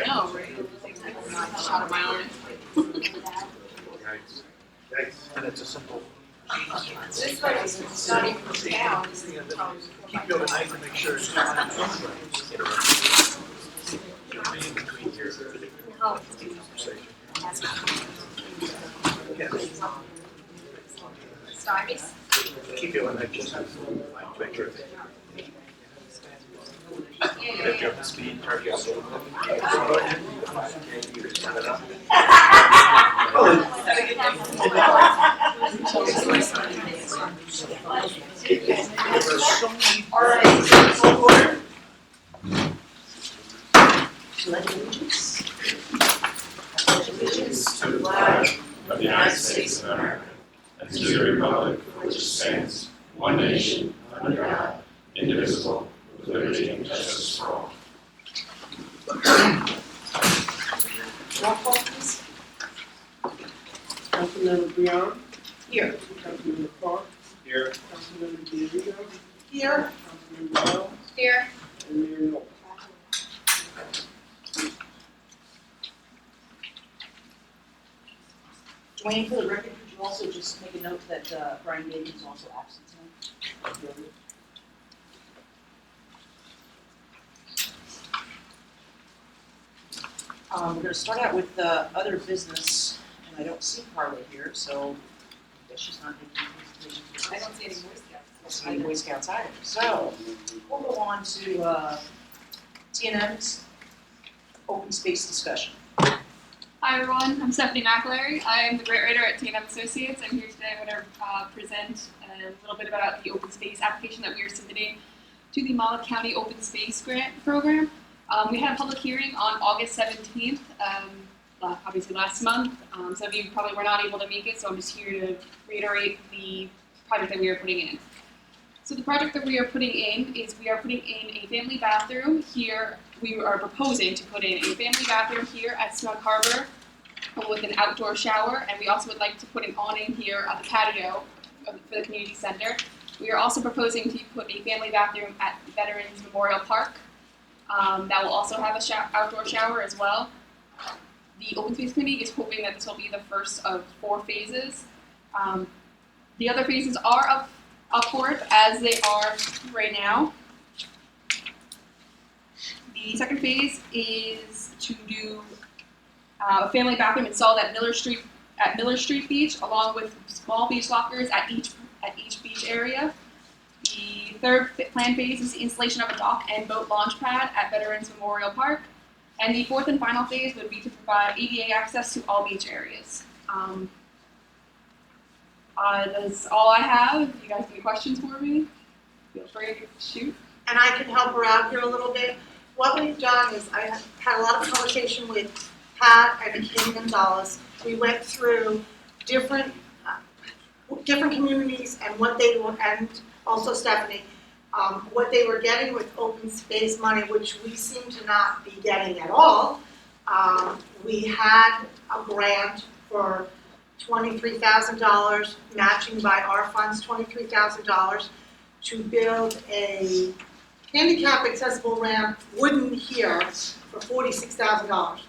No, right? I shot of my own. And it's a simple. This one is not even down. Keep you overnight to make sure it's not in between here. Conversation. Stymies. Keep you overnight just to make sure. If you're up to speed, turn you up a little bit. Allegiance to the flag of the United States of America and to the republic for which it stands, one nation, under God, indivisible, with liberty and justice for all. Roll call, please. Councilmember Brown. Here. Councilmember Clark. Here. Councilmember Diego. Here. Councilmember Bell. Here. And Mayor Noel. Dwayne, for the record, could you also just make a note that Brian Daly is also absent tonight? We're going to start out with other business, and I don't see Carla here, so I guess she's not making a presentation. I don't see any Boy Scouts. Any Boy Scouts either. So we'll go on to T&M's open space discussion. Hi everyone, I'm Stephanie McAlery. I am the grant writer at T&M Associates. I'm here today. I'm going to present a little bit about the open space application that we are submitting to the Monmouth County Open Space Grant Program. We had a public hearing on August 17th, obviously last month. Some of you probably were not able to make it, so I'm just here to reiterate the project that we are putting in. So the project that we are putting in is we are putting in a family bathroom here. We are proposing to put in a family bathroom here at Snug Harbor with an outdoor shower, and we also would like to put an awning here at the patio for the community center. We are also proposing to put a family bathroom at Veterans Memorial Park. That will also have a outdoor shower as well. The Open Space Committee is hoping that this will be the first of 4 phases. The other phases are up for it as they are right now. The second phase is to do a family bathroom installed at Miller Street Beach, along with small beach lockers at each beach area. The third planned phase is the installation of a dock and boat launch pad at Veterans Memorial Park. And the fourth and final phase would be to provide ADA access to all beach areas. That's all I have. If you guys have any questions for me, feel free to shoot. And I can help her out here a little bit. What we've done is I had a lot of conversation with Pat and Kim Gonzalez. We went through different communities and what they were, and also Stephanie, what they were getting with open space money, which we seem to not be getting at all. We had a grant for $23,000, matching by our funds, $23,000 to build a handicap accessible ramp, wooden here, for $46,000,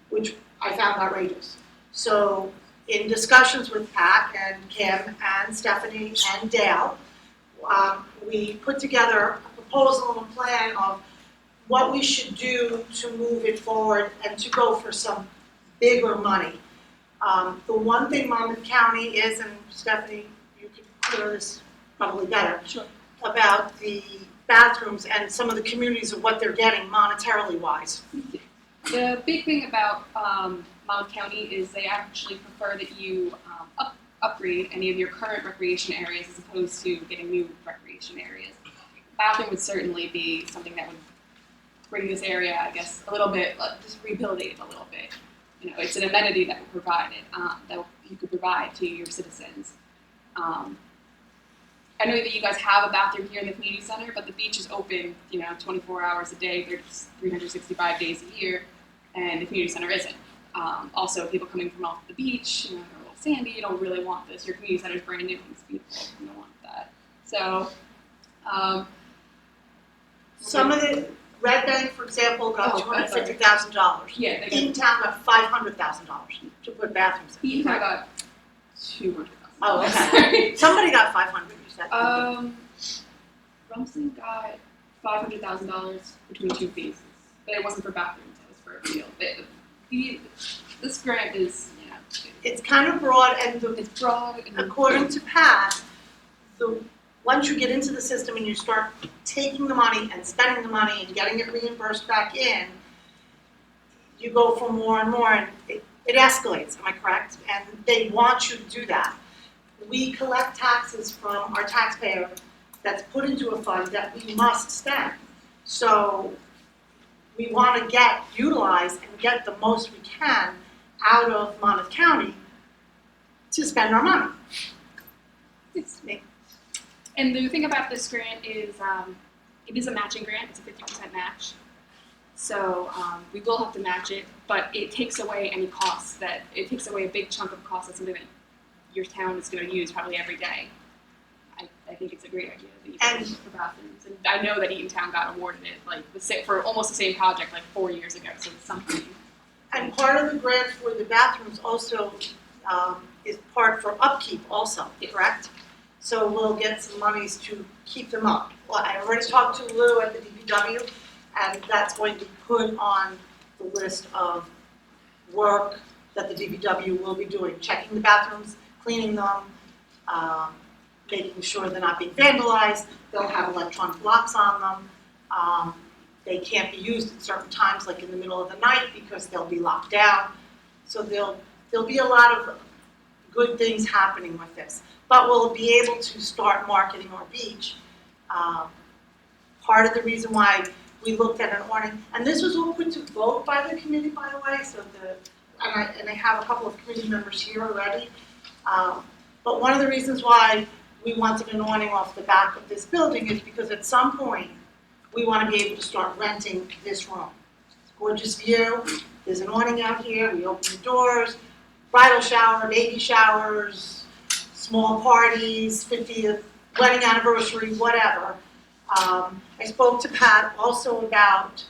which I found outrageous. So in discussions with Pat and Kim and Stephanie and Dale, we put together a proposal and a plan of what we should do to move it forward and to go for some bigger money. The one thing Monmouth County is, and Stephanie, you could clear this probably better, Sure. about the bathrooms and some of the communities of what they're getting monetarily wise. The big thing about Monmouth County is they actually prefer that you upgrade any of your current recreation areas as opposed to getting new recreation areas. Bathroom would certainly be something that would bring this area, I guess, a little bit, just rebuild it a little bit. You know, it's an amenity that we provided, that you could provide to your citizens. I know that you guys have a bathroom here in the community center, but the beach is open, 24 hours a day, 365 days a year, and the community center isn't. Also, people coming from off the beach, they're a little sandy, you don't really want this. Your community center is brand new and it's beautiful, you don't want that. So, Some of the Red Bank, for example, got Oh, $250,000. Yeah, they got, Eatontown got $500,000 to put bathrooms in. Eaton got 200,000. Oh, okay. Sorry. Somebody got 500, you said. Rumson got $500,000 between two phases, but it wasn't for bathrooms, it was for a field. This grant is, It's kind of broad, and it's broad and according to Pat, once you get into the system and you start taking the money and spending the money and getting it reimbursed back in, you go for more and more, and it escalates, am I correct? And they want you to do that. We collect taxes from our taxpayer that's put into a fund that we must spend. So we want to get utilized and get the most we can out of Monmouth County to spend our money. It's me. And the thing about this grant is, it is a matching grant. It's a 50% match. So we will have to match it, but it takes away any costs it takes away a big chunk of costs that's something that your town is going to use probably every day. I think it's a great idea that you can use it for bathrooms. And I know that Eatontown got awarded it for almost the same project 4 years ago. So it's something. And part of the grant for the bathrooms also is part for upkeep also, correct? So we'll get some monies to keep them up. Well, I already talked to Lou at the DPW, and that's going to be put on the list of work that the DPW will be doing, checking the bathrooms, cleaning them, making sure they're not being vandalized. They'll have electronic locks on them. They can't be used at certain times, like in the middle of the night, because they'll be locked down. So there'll be a lot of good things happening with this. But we'll be able to start marketing our beach. Part of the reason why we looked at an awning, and this was all put to vote by the committee, by the way, so and I have a couple of committee members here already. But one of the reasons why we wanted an awning off the back of this building is because at some point, we want to be able to start renting this room. It's a gorgeous view. There's an awning out here. We open the doors, bridal shower, baby showers, small parties, 50th wedding anniversary, whatever. I spoke to Pat also about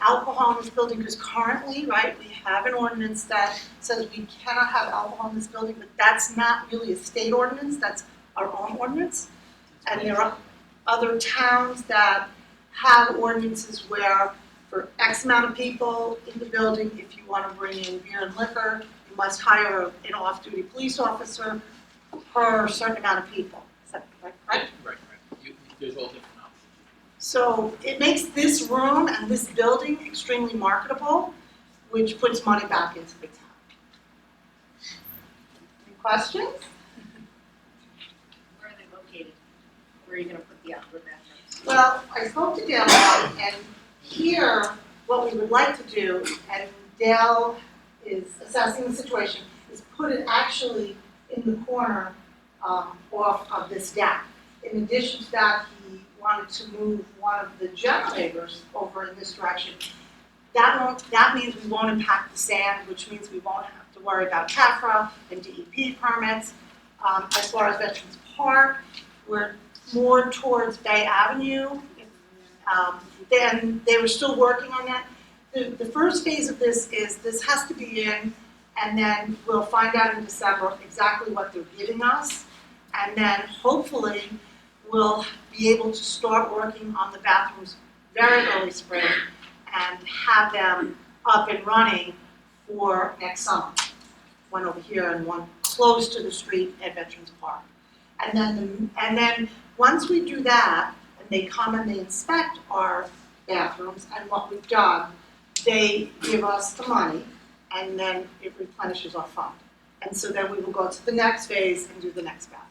alcohol in this building, because currently, right, we have an ordinance that says we cannot have alcohol in this building, but that's not really a state ordinance, that's our own ordinance. And there are other towns that have ordinances where for X amount of people in the building, if you want to bring in beer and liquor, you must hire an off-duty police officer per certain amount of people. Is that right? Right. There's all different options. So it makes this room and this building extremely marketable, which puts money back into the town. Any questions? Where are they located? Where are you gonna put the outdoor bathrooms? Well, I spoke to Dale about it, and here, what we would like to do, and Dale is assessing the situation, is put it actually in the corner off of this deck. In addition to that, he wanted to move one of the generators over in this direction. That means we won't impact the sand, which means we won't have to worry about CAFRA and DEP permits. As far as Veterans Park, we're more towards Bay Avenue. Then they were still working on that. The first phase of this is this has to be in, and then we'll find out in December exactly what they're giving us. And then hopefully we'll be able to start working on the bathrooms very early spring and have them up and running for next summer. One over here and one close to the street at Veterans Park. And then once we do that, and they come and they inspect our bathrooms and what we've done, they give us the money, and then it replenishes our fund. And so then we will go to the next phase and do the next bathroom.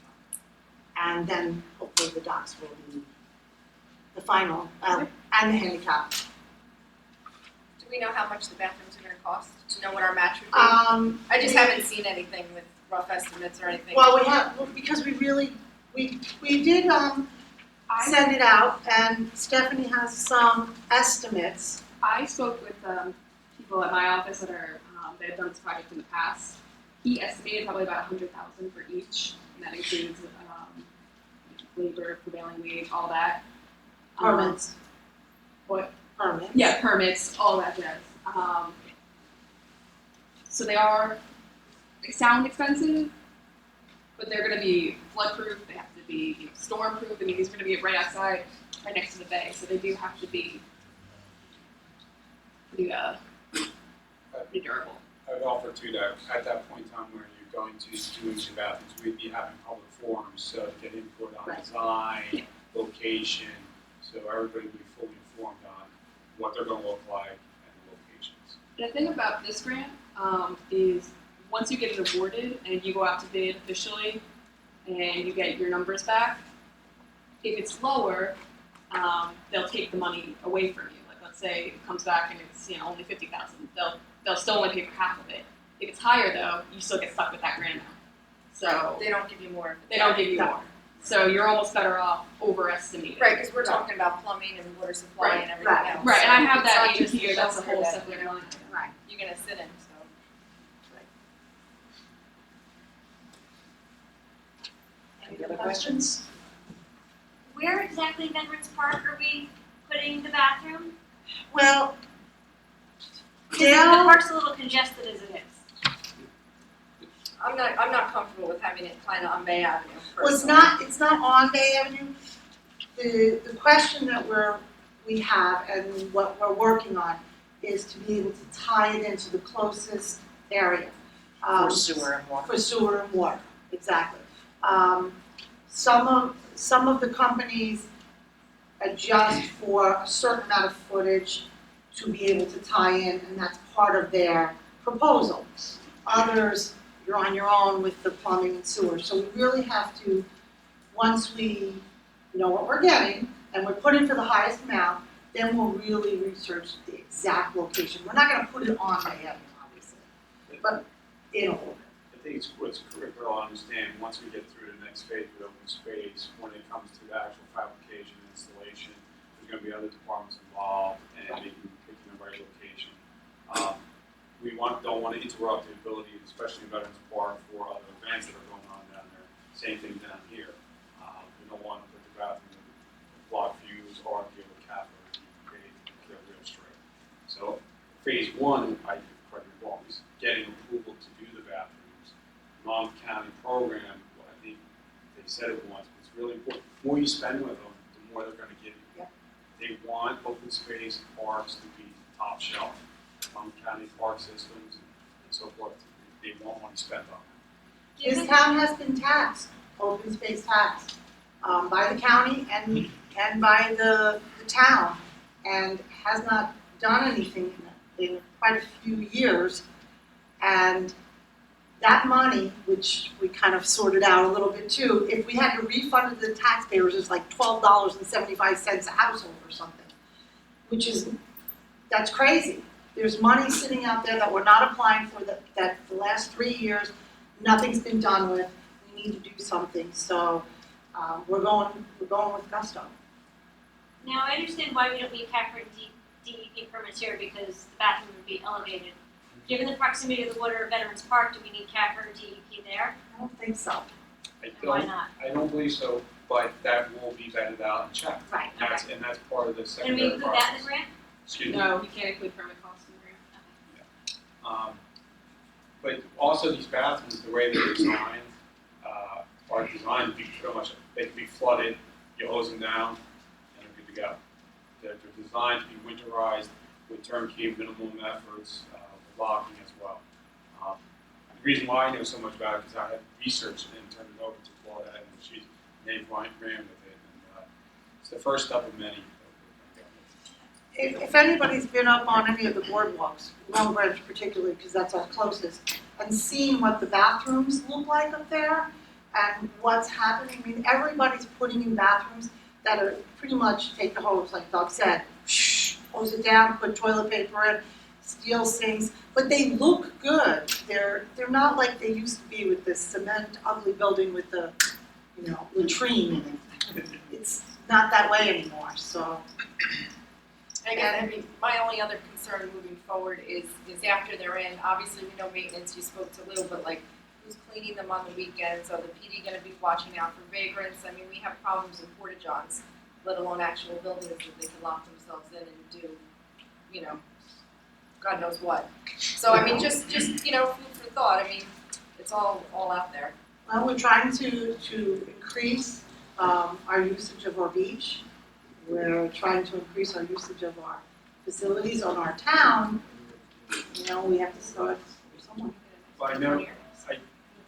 And then hopefully the docks will be the final, and the handicap. Do we know how much the bathrooms are gonna cost, to know what our match would be? I just haven't seen anything with rough estimates or anything. Well, because we did send it out, and Stephanie has some estimates. I spoke with people at my office that have done this project in the past. He estimated probably about $100,000 for each, and that includes labor, prevailing wage, all that. Permits. Permits. Yeah, permits, all that jazz. So they sound expensive, but they're gonna be flood-proof, they have to be storm-proof, I mean, these are gonna be right outside, right next to the bay, so they do have to be pretty durable. I would offer too that at that point in time where you're going to doing the bathrooms, we'd be having public forums, so to get input on Right. design, location, so everybody would be fully informed on what they're gonna look like and the locations. The thing about this grant is once you get it awarded and you go out to bid officially and you get your numbers back, if it's lower, they'll take the money away from you. Like let's say it comes back and it's only $50,000, they'll still only pay for half of it. If it's higher though, you still get stuck with that grant amount. So They don't give you more. they don't give you more. So you're almost better off overestimating. Right, because we're talking about plumbing and water supply Right, and everything right. else. Right, and I have It's that not in just the here. That's a shelter whole that separate line. Right. you're gonna sit in, so. Any other questions? Where exactly in Veterans Park are we putting the bathroom? Well, Because the Dale, park's a little congested as it is. I'm not comfortable with having it kind of on Bay Avenue well, it's personally. not on Bay Avenue. The question that we have and what we're working on is to be able to tie it into the closest area. For sewer and water. For sewer and water, exactly. Some of the companies adjust for a certain amount of footage to be able to tie in, and that's part of their proposal. Others, you're on your own with the plumbing and sewer, so we really have to, once we know what we're getting, and we're putting for the highest amount, then we'll really research the exact location. We're not gonna put it on Bay Avenue, obviously, but it'll. I think it's critical to understand, once we get through the next phase of open space, when it comes to the actual fabrication and installation, there's gonna be other departments involved and picking the right location. We don't want to interrupt the ability, especially in Veterans Park, for other events that are going on down there. Same thing down here. We don't want to put the bathroom in block views or deal with capital, they're real straight. So phase one, I correct me wrong, is getting approval to do the bathrooms. Non-county program, well, I think they said it once, but it's really important. The more you spend with them, the more they're going to give you. Yeah. They want open space parks to be top shelf. County park systems and so forth, they want money spent on that. This town has been taxed, open space taxed, by the county and by the town, and has not done anything in quite a few years. And that money, which we kind of sorted out a little bit too, if we had to refund it to the taxpayers, it's like $12.75 a household or something, that's crazy. There's money sitting out there that we're not applying for that the last 3 years, nothing's been done with. We need to do something, so we're going with gusto. Now, I understand why we don't need CAFR and DEP permits here because the bathroom would be elevated. Given the proximity of the water of Veterans Park, do we need CAFR and DEP there? I don't think so. And why not? I don't believe so, but that will be vetted out and checked. Right, okay. And that's part of the And we secondary include that in process. the grant? Excuse me. No, you can't include permit costs in the grant. But also these bathrooms, the way they're designed, are designed to be pretty much, they can be flooded, you hose them down, and they're good to go. They're designed to be winterized with turnkey minimum efforts, with locking as well. The reason why I know so much about it is I had researched it and turned it over to Claudia, and she ran with it, and it's the first step of many. If anybody's been up on any of the boardwalks, Long Branch particularly, because that's our closest, and seen what the bathrooms look like up there and what's happening, I mean, everybody's putting in bathrooms that are pretty much take the hose, like Doug said, hose it down, put toilet paper in, steel sinks, but they look good. They're not like they used to be with this cement ugly building with the, latrine in it. It's not that way anymore, so. Again, I mean, my only other concern moving forward is after they're in, obviously we know maintenance, you spoke to Lou, but like, who's cleaning them on the weekends? Are the PD gonna be watching out for vagrants? I mean, we have problems in porta-johns. let alone actual buildings that they can lock themselves in and do, you know, God knows what. So I mean, just you know, food for thought. I mean, it's all out there. Well, we're trying to increase our usage of our beach. We're trying to increase our usage of our facilities on our town. You know, we have to start somewhere. Well, I know,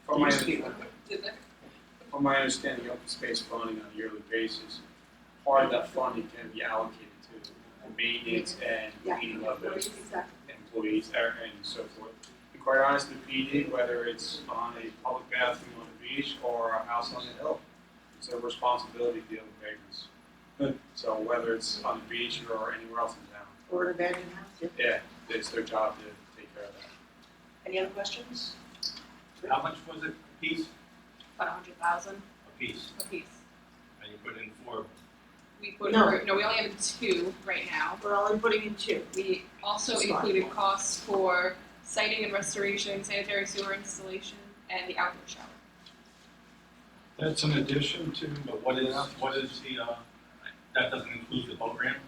from my, Did they? from my understanding, open space funding on a yearly basis, part of that funding can be allocated to maintenance and Yeah. cleaning of those Exactly. employees and so forth. And quite honestly, PD, whether it's on a public bathroom on the beach or a house on the hill, it's their responsibility to deal with vagrants. So whether it's on the beach or anywhere else in town, Or an abandoned house. yeah, it's their job to take care of that. Any other questions? How much was it a piece? About 100,000 A piece. a piece. And you put in 4. We put No. we only have 2 right now. We're only putting in 2. We also Smart. included costs for siting and restoration, sanitary sewer installation, and the outdoor shower. That's in addition to. But what is the, that doesn't include the boat ramp?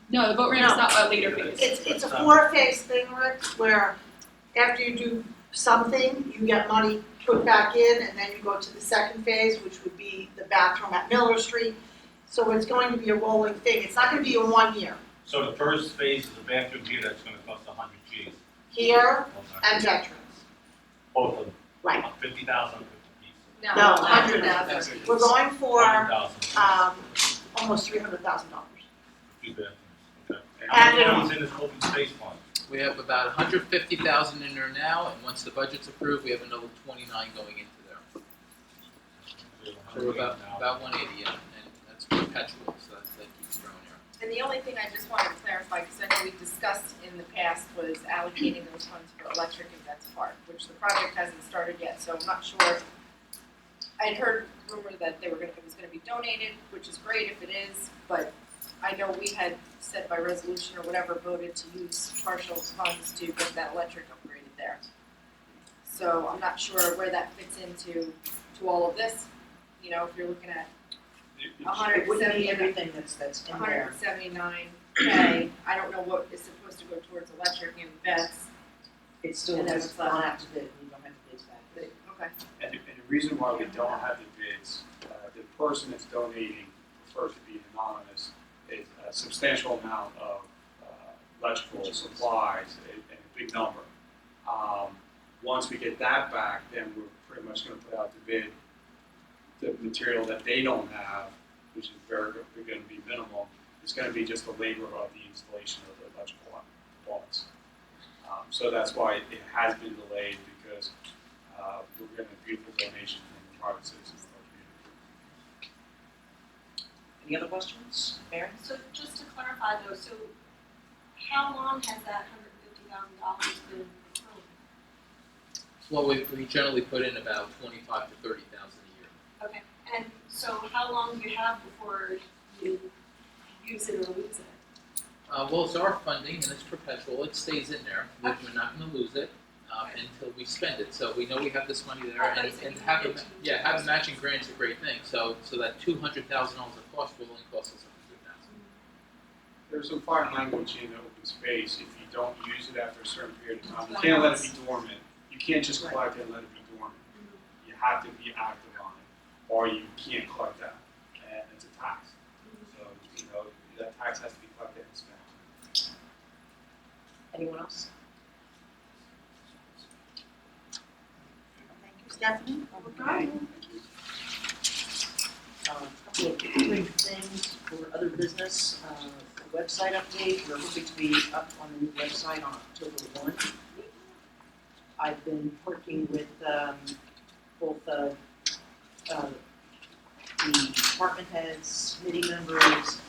No, the boat ramp is No. not a later phase. It's a 4-phase thing, Rick, where after you do something, you get money put back in, and then you go to the second phase, which would be the bathroom at Miller Street. So it's going to be a rolling thing. It's not gonna be a 1 year. So the first phase is a bathroom here that's gonna cost 100 Gs. Here and veterans. Both of them. Right. 50,000 a piece. No, 100,000. We're going for 100,000. almost $300,000. 2 bathrooms. Okay. And How it- much money's in this open space fund? We have about 150,000 in there now, and once the budget's approved, we have another 29 going into there. So we're about 180, yeah, and that's perpetual, so that keeps growing here. And the only thing I just wanted to clarify, because I know we discussed in the past, was allocating those funds for electric in Vets Park, which the project hasn't started yet, so I'm not sure. I'd heard rumor that it was gonna be donated, which is great if it is, but I know we had said by resolution or whatever, voted to use partial funds to get that electric upgraded there. So I'm not sure where that fits into all of this, you know, if you're looking at It wouldn't be everything that's in there. 179K, I don't know what is supposed to go towards electric and vets, It still And then has it's gone left. out to bid, we don't have the bids back. but, okay. And the reason why we don't have the bids, the person that's donating prefers to be anonymous, is a substantial amount of electrical supplies, and a big number. Once we get that back, then we're pretty much gonna put out the bid, the material that they don't have, which is going to be minimal. It's gonna be just the labor of the installation of the electrical components. So that's why it has been delayed, because we're getting a beautiful donation from the private citizens of our community. Any other questions? Mary? So just to clarify though, so how long has that $150,000 been approved? Well, we generally put in about 25 to 30,000 a year. Okay, and so how long do you have before you use it or lose it? Well, it's our funding, and it's perpetual, it stays in there, we're not gonna lose it until we spend it, so we know we have this money there, I thought you and said you having, needed to. yeah, having matching grants is a great thing, so that $200,000 of cost will only cost us $100,000. There's some fine language in the open space. If you don't use it after a certain period of time, you can't let it be dormant. You can't just collect it and let it be dormant. You have to be active on it, or you can't collect that, and it's a tax. So, you know, that tax has to be collected and spent. Anyone else? Thank you, Stephanie. Okay. A couple of quick things for other business. The website update, we're hoping to be up on the new website on October 1. I've been working with both the department heads, committee members,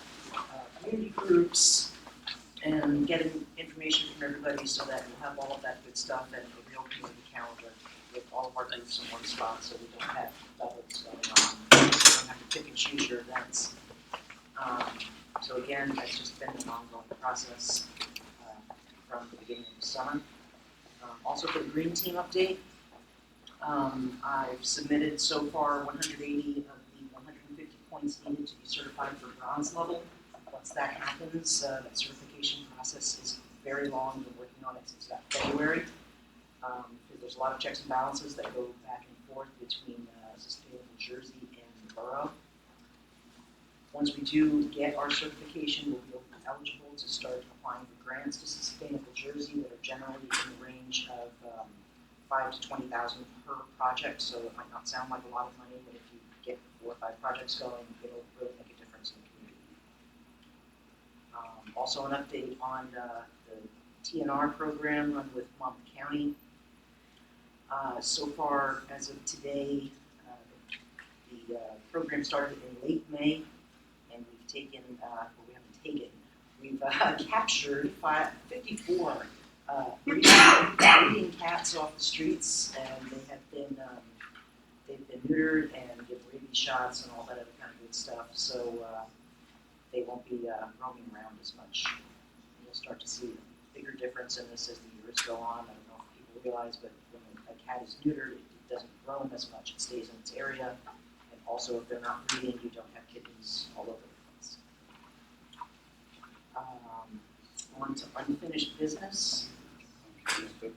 community groups, and getting information from everybody so that we'll have all of that good stuff and a real community calendar with all of our groups in one spot, so we don't have doubles going on. You don't have to pick and choose your events. So again, that's just been an ongoing process from the beginning of the summer. Also for the Green Team update, I've submitted so far 180 of the points needed to be certified for bronze level. Once that happens, that certification process is very long. We've been working on it since about February. Because there's a lot of checks and balances that go back and forth between Sustainable Jersey and the borough. Once we do get our certification, we'll be eligible to start applying for grants to Sustainable Jersey that are generally in the range of $5,000 to $20,000 per project. So it might not sound like a lot of money, but if you get 4 or 5 projects going, it'll really make a difference in the community. Also, an update on the TNR program run with Monmouth County. So far, as of today, the program started in late May, and we've taken, we've captured 54 breeding cats off the streets, and they have been, they've been neutered and given rabies shots and all that other kind of good stuff, so they won't be roaming around as much. You'll start to see a bigger difference in this as the years go on. I don't know if people realize, but when a cat is neutered, it doesn't roam as much. It stays in its area. And also, if they're not breeding, you don't have kittens all over the place. On to unfinished business. Excuse me,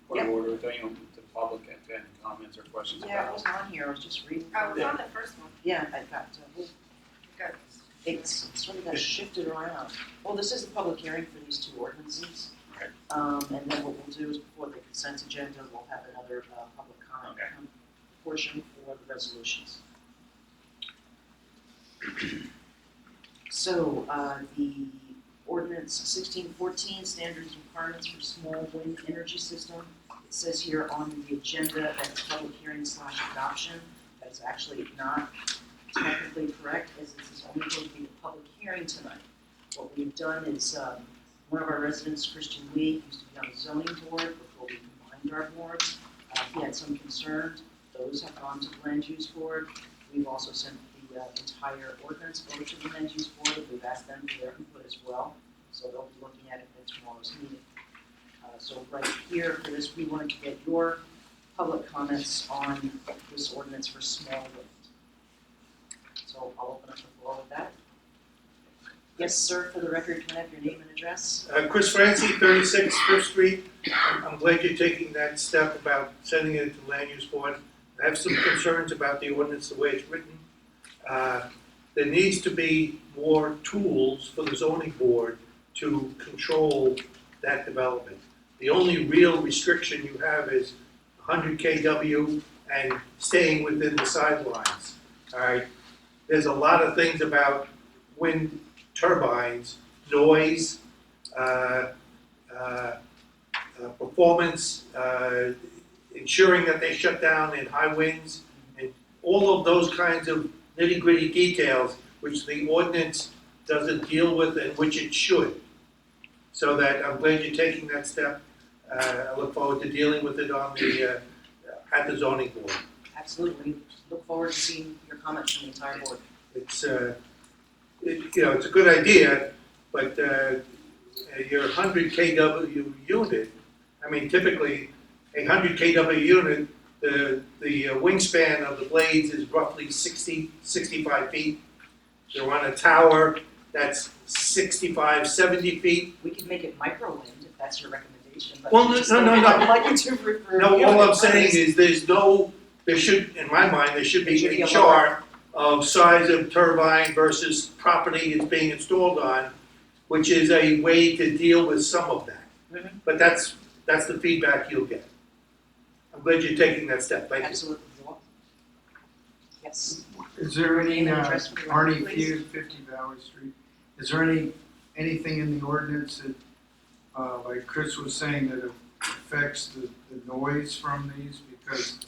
point of order, don't you want the public to any comments or questions Yeah, it about? wasn't on here. I was just reading. I was on the first one. Yeah, I got Got it's sort of got shifted around. Well, this is the public hearing for these 2 ordinances. Right. And then what we'll do is before the consent agenda, we'll have another public comment portion for the resolutions. So the ordinance 1614, standards and requirements for small wind energy system. It says here on the agenda that it's public hearing / adoption. That is actually not technically correct, as this is only going to be the public hearing tonight. What we've done is one of our residents, Christian Lee, used to be on the zoning board before we combined our boards. He had some concerns. Those have gone to the land use board. We've also sent the entire ordinance over to the land use board. We've asked them for their input as well. So they'll be looking at it at tomorrow's meeting. So right here for this, we wanted to get your public comments on this ordinance for small wind. So I'll open up the floor with that. Yes, sir, for the record, can I have your name and address? Chris Francie, 36 5th Street. I'm glad you're taking that step about sending it to the land use board. I have some concerns about the ordinance, the way it's written. There needs to be more tools for the zoning board to control that development. The only real restriction you have is 100 kW and staying within the sidelines. All right. There's a lot of things about wind turbines, noise, performance, ensuring that they shut down in high winds, and all of those kinds of nitty-gritty details which the ordinance doesn't deal with and which it should. So that I'm glad you're taking that step. I look forward to dealing with it on the at the zoning board. Absolutely. Look forward to seeing your comments from the entire board. It's it's a good idea, but your 100 kW unit, I mean, typically a 100 kW unit, the wingspan of the blades is roughly 65 feet. They're on a tower that's 65, 70 feet. We could make it micro wind if that's your recommendation. But Well, no. I'd like you to refer. No, all I'm saying is there should, in my mind, there should be a chart of size of turbine versus property it's being installed on, which is a way to deal with some of that. Mm-hmm. But that's the feedback you'll get. I'm glad you're taking that step. Thank you. Absolutely. Yes. Is there any, Name and address for the Arnie record, please. Feud, 50 Valley Street, is there anything in the ordinance that, like Chris was saying, that affects the noise from these? Because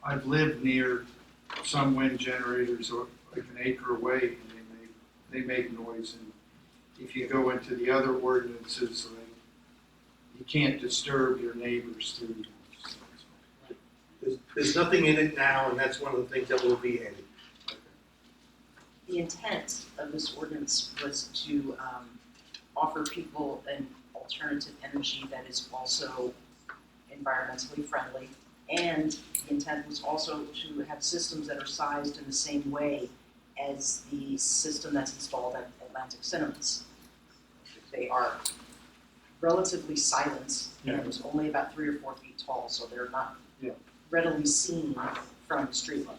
I've lived near some wind generators like an acre away, and they make noise, and if you go into the other ordinances, like, you can't disturb your neighbors through them. There's nothing in it now, and that's one of the things that will be added. The intent of this ordinance was to offer people an alternative energy that is also environmentally friendly, and the intent was also to have systems that are sized in the same way as the system that's installed at Atlantic Cinemas. They are relatively silent, and it's only about 3 or 4 feet tall, so they're not Yeah. readily seen from the street level.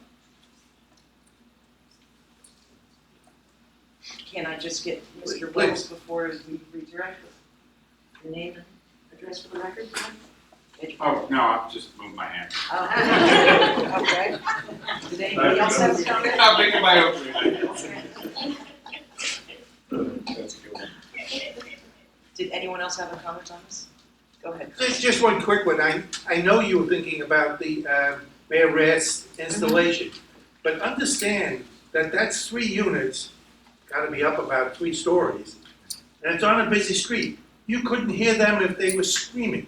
Can I just get Mr. Wells before we redirect? Your name and address for the record? Oh, no, I've just moved my hand. Okay. Did anybody else have a comment? I'm making my opening. That's cool. Did anyone else have a comment on this? Go ahead. Just one quick one. I know you were thinking about the Mayor Rath's installation, but understand that that's 3 units, gotta be up about 3 stories, and it's on a busy street. You couldn't hear them if they were screaming.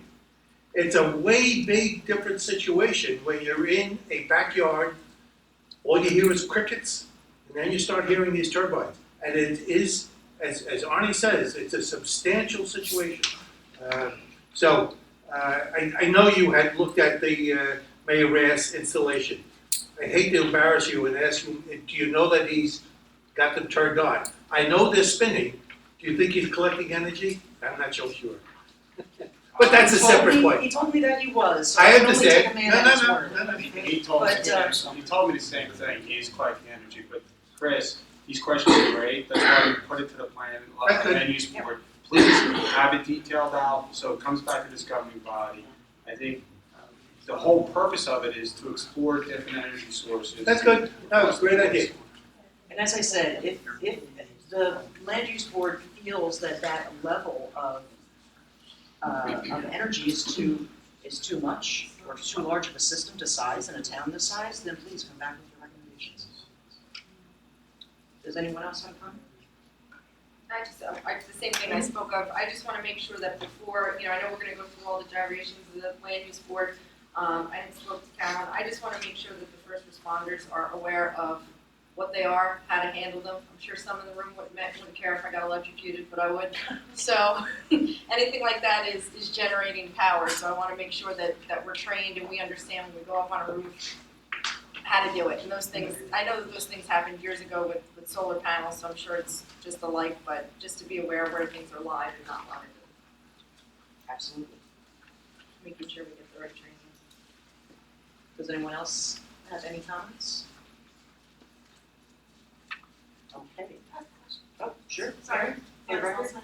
It's a way big different situation when you're in a backyard, all you hear is crickets, and then you start hearing these turbines. And it is, as Arnie says, it's a substantial situation. I know you had looked at the Mayor Rath's installation. I hate to embarrass you and ask you, do you know that he's got them turned on? I know they're spinning. Do you think he's collecting energy? I'm not so sure. But that's a separate point. He told me that he was. So I can only take a understand. man at his word. No. He told me, But, he told me the same thing, he's collecting energy, but Chris, these questions are great, that's why we put it to the land use board. Please have it detailed out, so it comes back to this governing body. I think the whole purpose of it is to explore different energy sources. That's good. No, it's a great idea. And as I said, if the land use board feels that that level of energy is too much or too large of a system to size in a town this size, then please come back with your recommendations. Does anyone else have a comment? The same thing I spoke of, I just want to make sure that before, I know we're going to go through all the gyrations of the land use board. I had spoke to Carolyn. I just want to make sure that the first responders are aware of what they are, how to handle them. I'm sure some in the room wouldn't care if I got electrocuted, but I would. So anything like that is generating power. So I want to make sure that we're trained and we understand when we go up on a roof how to do it. And those things, I know that those things happened years ago with solar panels, so I'm sure it's just the like, but just to be aware where things are live and not live. Absolutely. Making sure we get the right training. Does anyone else have any comments? Okay. Oh, sure. Sorry. Hey, Rebecca.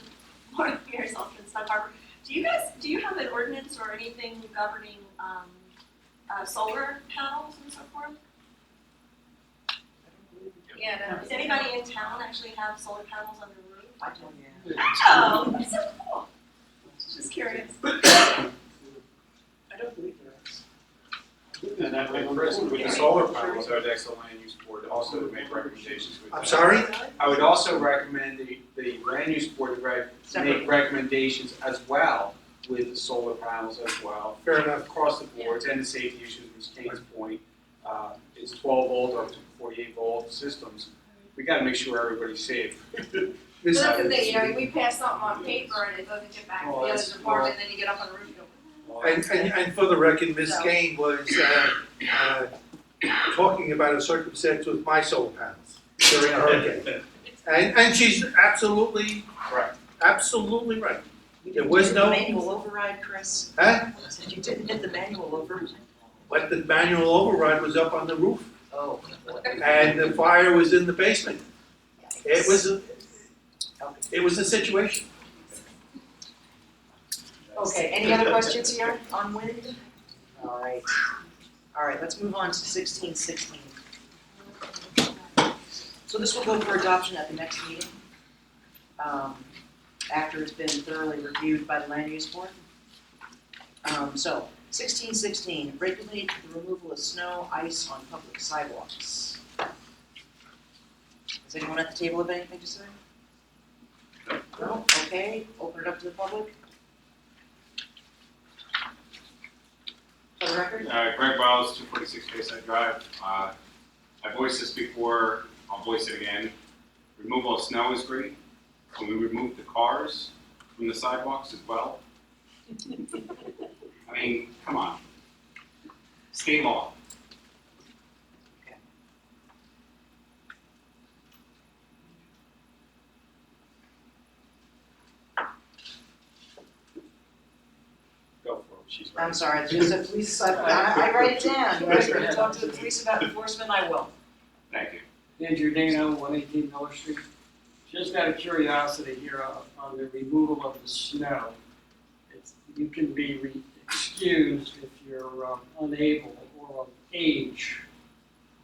Mary Saltzman, Snug Harbor. Do you have an ordinance or anything governing solar panels and so forth? Yeah, no. Does anybody in town actually have solar panels on their roof? I don't, yeah. Oh, that's so cool. Just curious. I don't believe there is. And that, Chris, with the solar panels, our next land use board also to make recommendations with that. I'm sorry? I would also recommend the land use board to make recommendations as well with the solar panels as well. Fair enough. Across the boards and the safety issues, Ms. Kane's point, it's 12 volt or 48 volt systems. We gotta make sure everybody's safe. So that's the thing, we pass something on paper and it doesn't get back to the other department, and then you get up on the roof and go, And for the record, Ms. Kane was talking about a circumstance with my solar panels during a hurricane. And she's absolutely Correct. Absolutely right. You There didn't was hit no- the manual override, Chris. Huh? I said you didn't hit the manual over. But the manual override was up on the roof, Oh. and the fire was in the basement. It was Okay. a situation. Okay, any other questions here on wind? All right, let's move on to 1616. So this will go for adoption at the next meeting, after it's been thoroughly reviewed by the land use board. So, 1616, regulate the removal of snow, ice on public sidewalks. Does anyone at the table have anything to say? No? Okay, open it up to the public. For the record? Greg Wells, 246 Bayside Drive. I voiced this before, I'll voice it again. Removal of snow is great. Can we remove the cars from the sidewalks as well? I mean, come on. State law. I'm sorry, there's a police, I write it down, you ask me to talk to the police about enforcement, I will. Thank you. Andrew Dano, 118 Miller Street. Just out of curiosity here on the removal of the snow, you can be excused if you're unable or of age.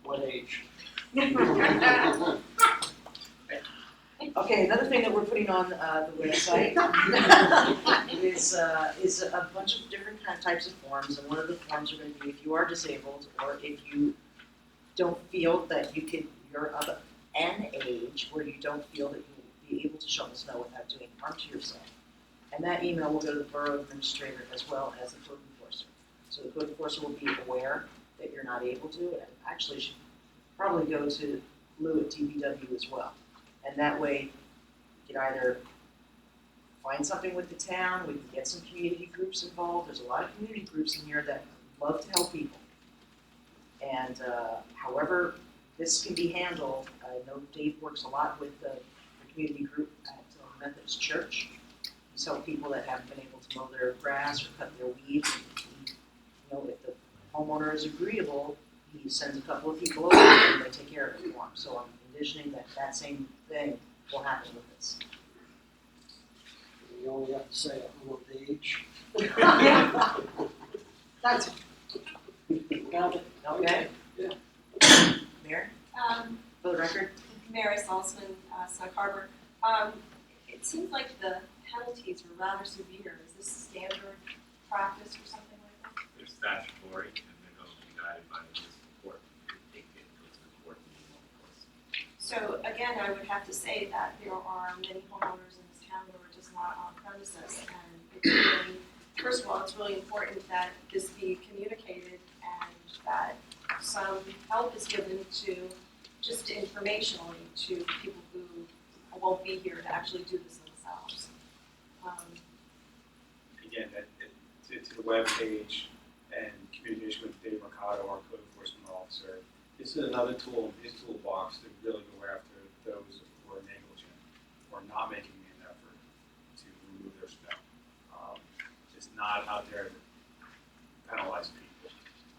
What age? Okay, another thing that we're putting on the website is a bunch of different kind of types of forms, and one of the forms are going to be if you are disabled or if you don't feel that you're of an age where you don't feel that you will be able to shovel snow without doing harm to yourself. And that email will go to the borough administrator as well as the code enforcer. So the code enforcer will be aware that you're not able to, and actually should probably go to Lou at DPW as well. And that way, you can either find something with the town, we can get some community groups involved. There's a lot of community groups in here that love to help people. And however this can be handled, I know Dave works a lot with the community group at Methodist Church. He's helped people that haven't been able to mow their grass or cut their weeds. You know, if the homeowner is agreeable, he sends a couple of people over and they take care of it for him. So I'm envisioning that that same thing will happen with this. You only have to say I'm of age. That's, Got it. Okay? Yeah. Mayor, for the record? Mary Salzman, Snug Harbor. It seems like the penalties were rather severe. Is this standard practice or something like that? They're statutory and they're going to be guided by the municipal court. They can't go to the court anymore, of course. So again, I would have to say that there are many homeowners in this town who are just not on premises, and it's really, first of all, it's really important that this be communicated and that some help is given to, just informationally, to people who won't be here to actually do this themselves. Again, to the webpage and communication with Dave Mercado, our code enforcement officer, this is another tool in his toolbox to really go after those who are negligent or not making an effort to remove their snow. It's not out there to penalize people.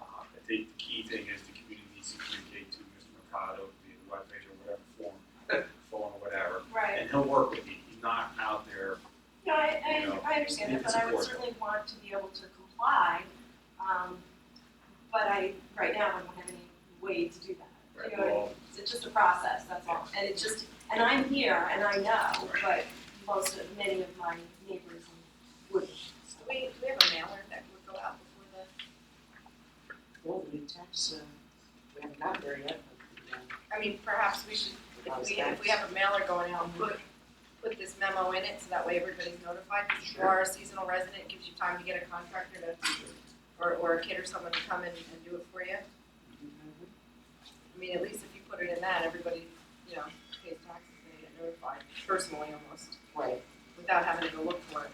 I think the key thing is the community needs to communicate to Mr. Mercado via the webpage or whatever phone or whatever, Right. and he'll work with you. He's not out there. No, I understand that, but I would certainly want to be able to comply. But right now, I don't have any way to do that. Right, You know what I mean? It's just a process, that's all. And it just, and I'm here and I know, but many of my neighbors wouldn't. Do we have a mailer that would go out before the, Well, the new tax, we haven't got there yet. But, I mean, perhaps we should, if we have a mailer going out, put this memo in it so that way everybody's notified. Because if you are a seasonal resident, it gives you time to get a contractor to, or a kid or someone to come in and do it for you. I mean, at least if you put it in that, everybody, you know, pays taxes and they get notified, personally almost, right. without having to go look for it.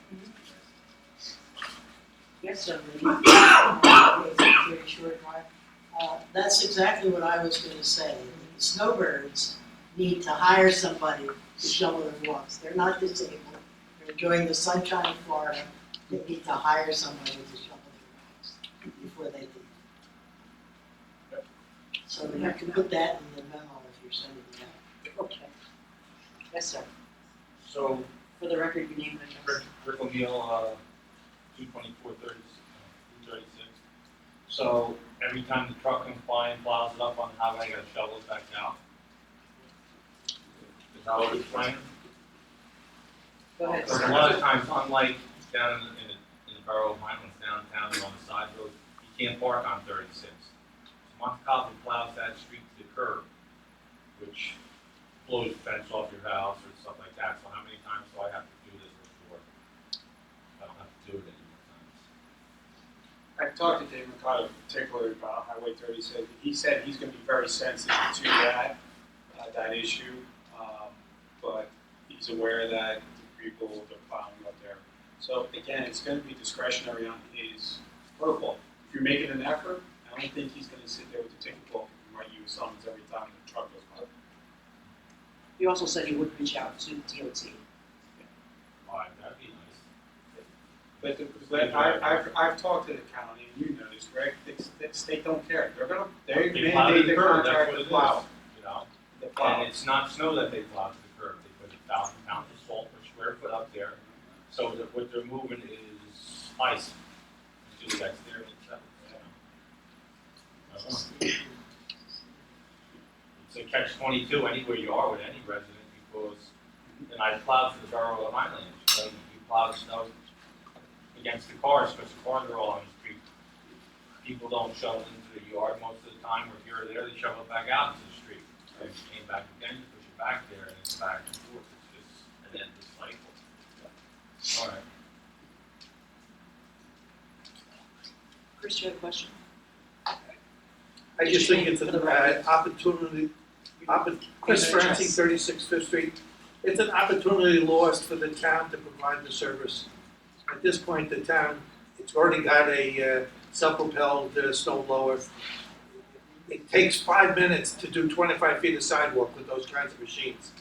Yes, sir. Very short, Mark. That's exactly what I was going to say. The snowbirds need to hire somebody to shovel their walks. They're not disabled. They're enjoying the sunshine of Florida. They need to hire somebody to shovel their walks before they leave. So you have to put that in the memo if you're sending it out. Okay. Yes, sir. So, For the record, your name and address. Rick O'Neill, 22436. So, every time the truck comes by and plows it up on the highway, I gotta shovel it back down? Is that what it's playing? Go ahead. Because a lot of times, unlike down in the borough of Highlands, downtown or on the side roads, you can't park on 36. So Monte Carlo plows that street to the curb, which blows the fence off your house or stuff like that. So how many times do I have to do this before I don't have to do it anymore times? I've talked to Dave Mercado particularly about Highway 36. He said he's going to be very sensitive to that issue, but he's aware that the people are plowing up there. So again, it's going to be discretionary on his protocol. If you're making an effort, I don't think he's going to sit there with the ticket book and write you a summons every time the truck goes by. You also said you would reach out to the DOT. Alright, that'd be nice. But I've talked to the county, and you know this, Greg, the state don't care. They They plow mandate the the curb, that's contract what to it plow. is, you know? The plow. And it's not snow that they plow to the curb, they put 1,000 pounds of salt per square foot up there. So that what they're moving is ice. It's just that's there, it's up, I don't know. It's a catch-22 anywhere you are with any resident, because, and I plowed for the borough of Highlands, you know, you plow the snow against the cars, because the cars are all on the street. People don't shovel into the yard most of the time, or if you're there, they shovel it back out into the street. And it came back again, you push it back there, and it's back and forth, it's just an endless cycle. All right. Chris, you have a question? I just think it's an opportunity, Chris Francie, 36 Fifth Street. It's an opportunity lost for the town to provide the service. At this point, the town, it's already got a self-propelled snow blower. It takes 5 minutes to do 25 feet of sidewalk with those kinds of machines.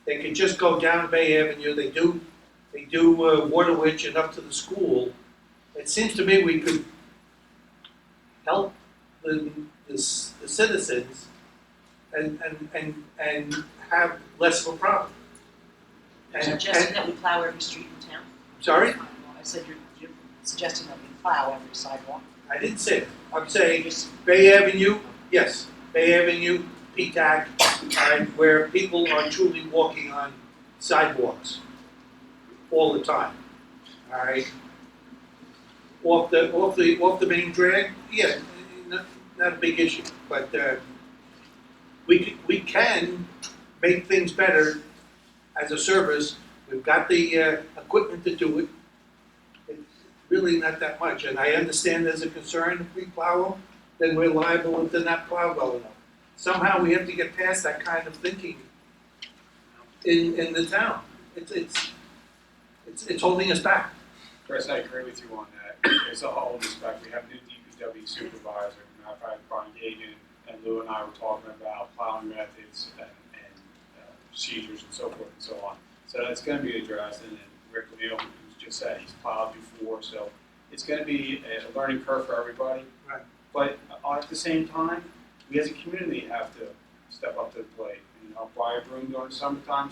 They can just go down Bay Avenue, they do Waterwitch and up to the school. It seems to me we could help the citizens and have less of a problem. You're suggesting that we plow every street in town? Sorry? I said you're suggesting that we plow every sidewalk. I didn't say it. I'm saying Bay Avenue, yes, Bay Avenue, P-TAC, where people are truly walking on sidewalks all the time. All right? Off the main drag, yeah, not a big issue, but we can make things better as a service. We've got the equipment to do it. It's really not that much, and I understand there's a concern if we plow them, then we're liable if they're not plowed well enough. Somehow we have to get past that kind of thinking in the town. It's holding us back. Chris, I agree with you on that. There's a whole respect. We have a new DPW supervisor. Matter of fact, Brian Gagan and Lou and I were talking about plowing methods and procedures and so forth and so on. So that's going to be addressed. And then Rick O'Neill, who's just said he's plowed before, so it's going to be a learning curve for everybody. Right. But at the same time, we as a community have to step up to the plate. You know, buy a broom during summertime,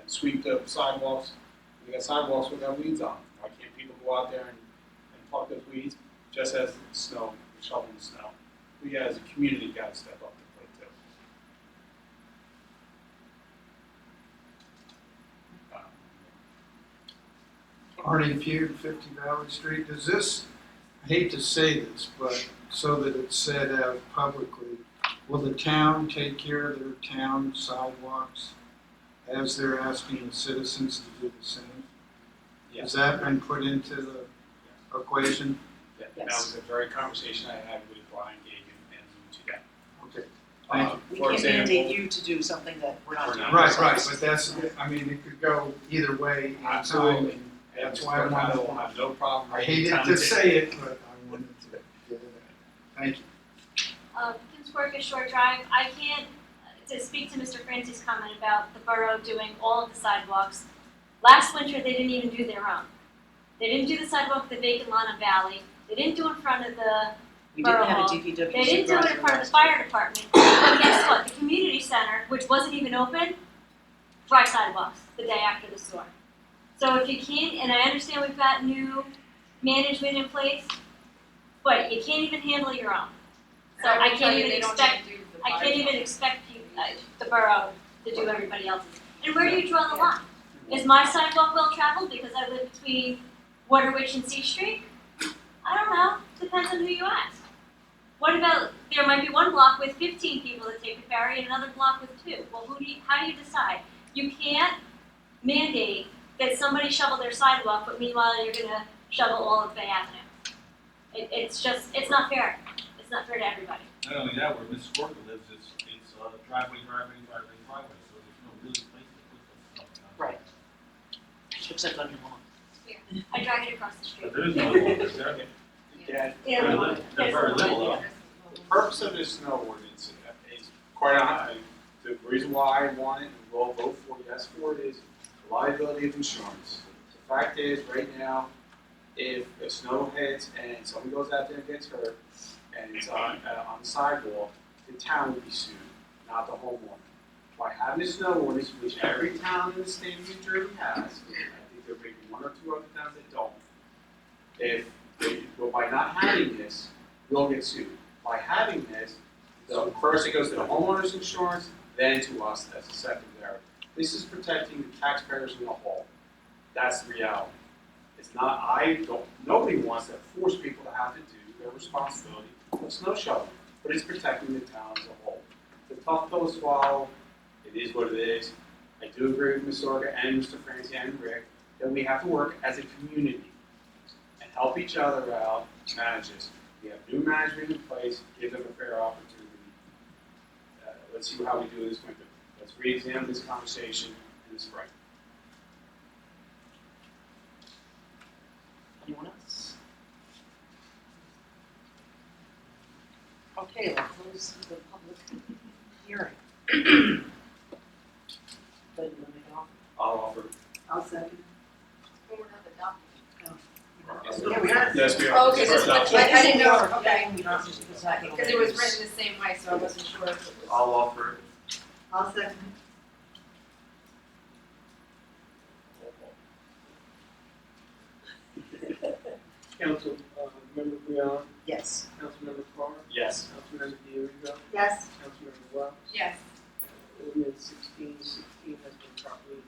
sweep the sidewalks. We got sidewalks without weeds on them. Why can't people go out there and pluck those weeds just as the snow, shoveling the snow? We as a community got to step up to the plate too. Arnie Feud, 50 Valley Street, does this, I hate to say this, but so that it's said out publicly, will the town take care of their town sidewalks as they're asking the citizens to do the same? Yes. Has that been put into the equation? Yeah, that was a very conversation I had with Brian Gagan and Lou today. Okay, thank you. We For can't example, mandate you to do something that we're not doing. Right, but that's, I mean, it could go either way in time, and that's why I will have no problem. I hated to say it, but I wanted to get it out. Thank you. Kim's Court is short drive. I can't, to speak to Mr. Francie's comment about the borough doing all of the sidewalks. Last winter, they didn't even do their own. They didn't do the sidewalk at the vacant lot on Valley. They didn't do it in front of the We didn't Borough have a Hall. DPW They didn't do it in supervisor front of the last fire department. But guess what? The community center, which wasn't even open, dry sidewalks the day after the storm. So if you can't, and I understand we've got new management in place, but you can't even handle your own. So I can't even expect, the borough to do everybody else's. And where do you draw the line? Is my sidewalk well traveled because I live between Waterwitch and C Street? I don't know. Depends on who you ask. What about, there might be one block with 15 people that take a ferry and another block with 2. Well, how do you decide? You can't mandate that somebody shovel their sidewalk, but meanwhile you're gonna shovel all of Bay Avenue. It's not fair. It's not fair to everybody. Not only that, where Miss Skorka lives, it's driveway, so there's no really place to put this stuff. Right. Except on your lawn. I drag it across the street. But there is no law, is there? Yeah. Very little, there's very little law. The purpose of this snow ordinance is quite honestly, the reason why I want it and will vote for yes for it is the liability of insurance. The fact is, right now, if the snow hits and someone goes out there and gets hurt, and it's on the sidewalk, the town would be sued, not the homeowner. By having a snow ordinance, which every town in the state of New Jersey has, I think there may be one or two other towns that don't. By not having this, we'll get sued. By having this, first it goes to the homeowner's insurance, then to us as a secondary. This is protecting the taxpayers in the whole. That's the reality. It's not, nobody wants to force people to have to do their responsibility of snow shoveling, but it's protecting the town as a whole. It's a tough pill to swallow. It is what it is. I do agree with Ms. Sorga and Mr. Francie and Rick that we have to work as a community and help each other out, manage this. We have new management in place, give them a fair opportunity. Let's see how we do this winter. Let's re-examine this conversation in the spring. Anyone else? Okay, we'll close the public hearing. But you want to make an offer? I'll offer. I'll second. Well, we're not adopting. Yeah, we are. Yes, we are. Oh, okay, this is what, I didn't know, Yeah, okay. we don't just decide. Because it was written the same way, so I wasn't sure if it was. I'll offer. I'll second. Council, Member Brian, Yes. Councilmember Carr, Yes. Councilmember Diego, Yes. Councilmember Wells. Yes. Ordinance 1616 has been properly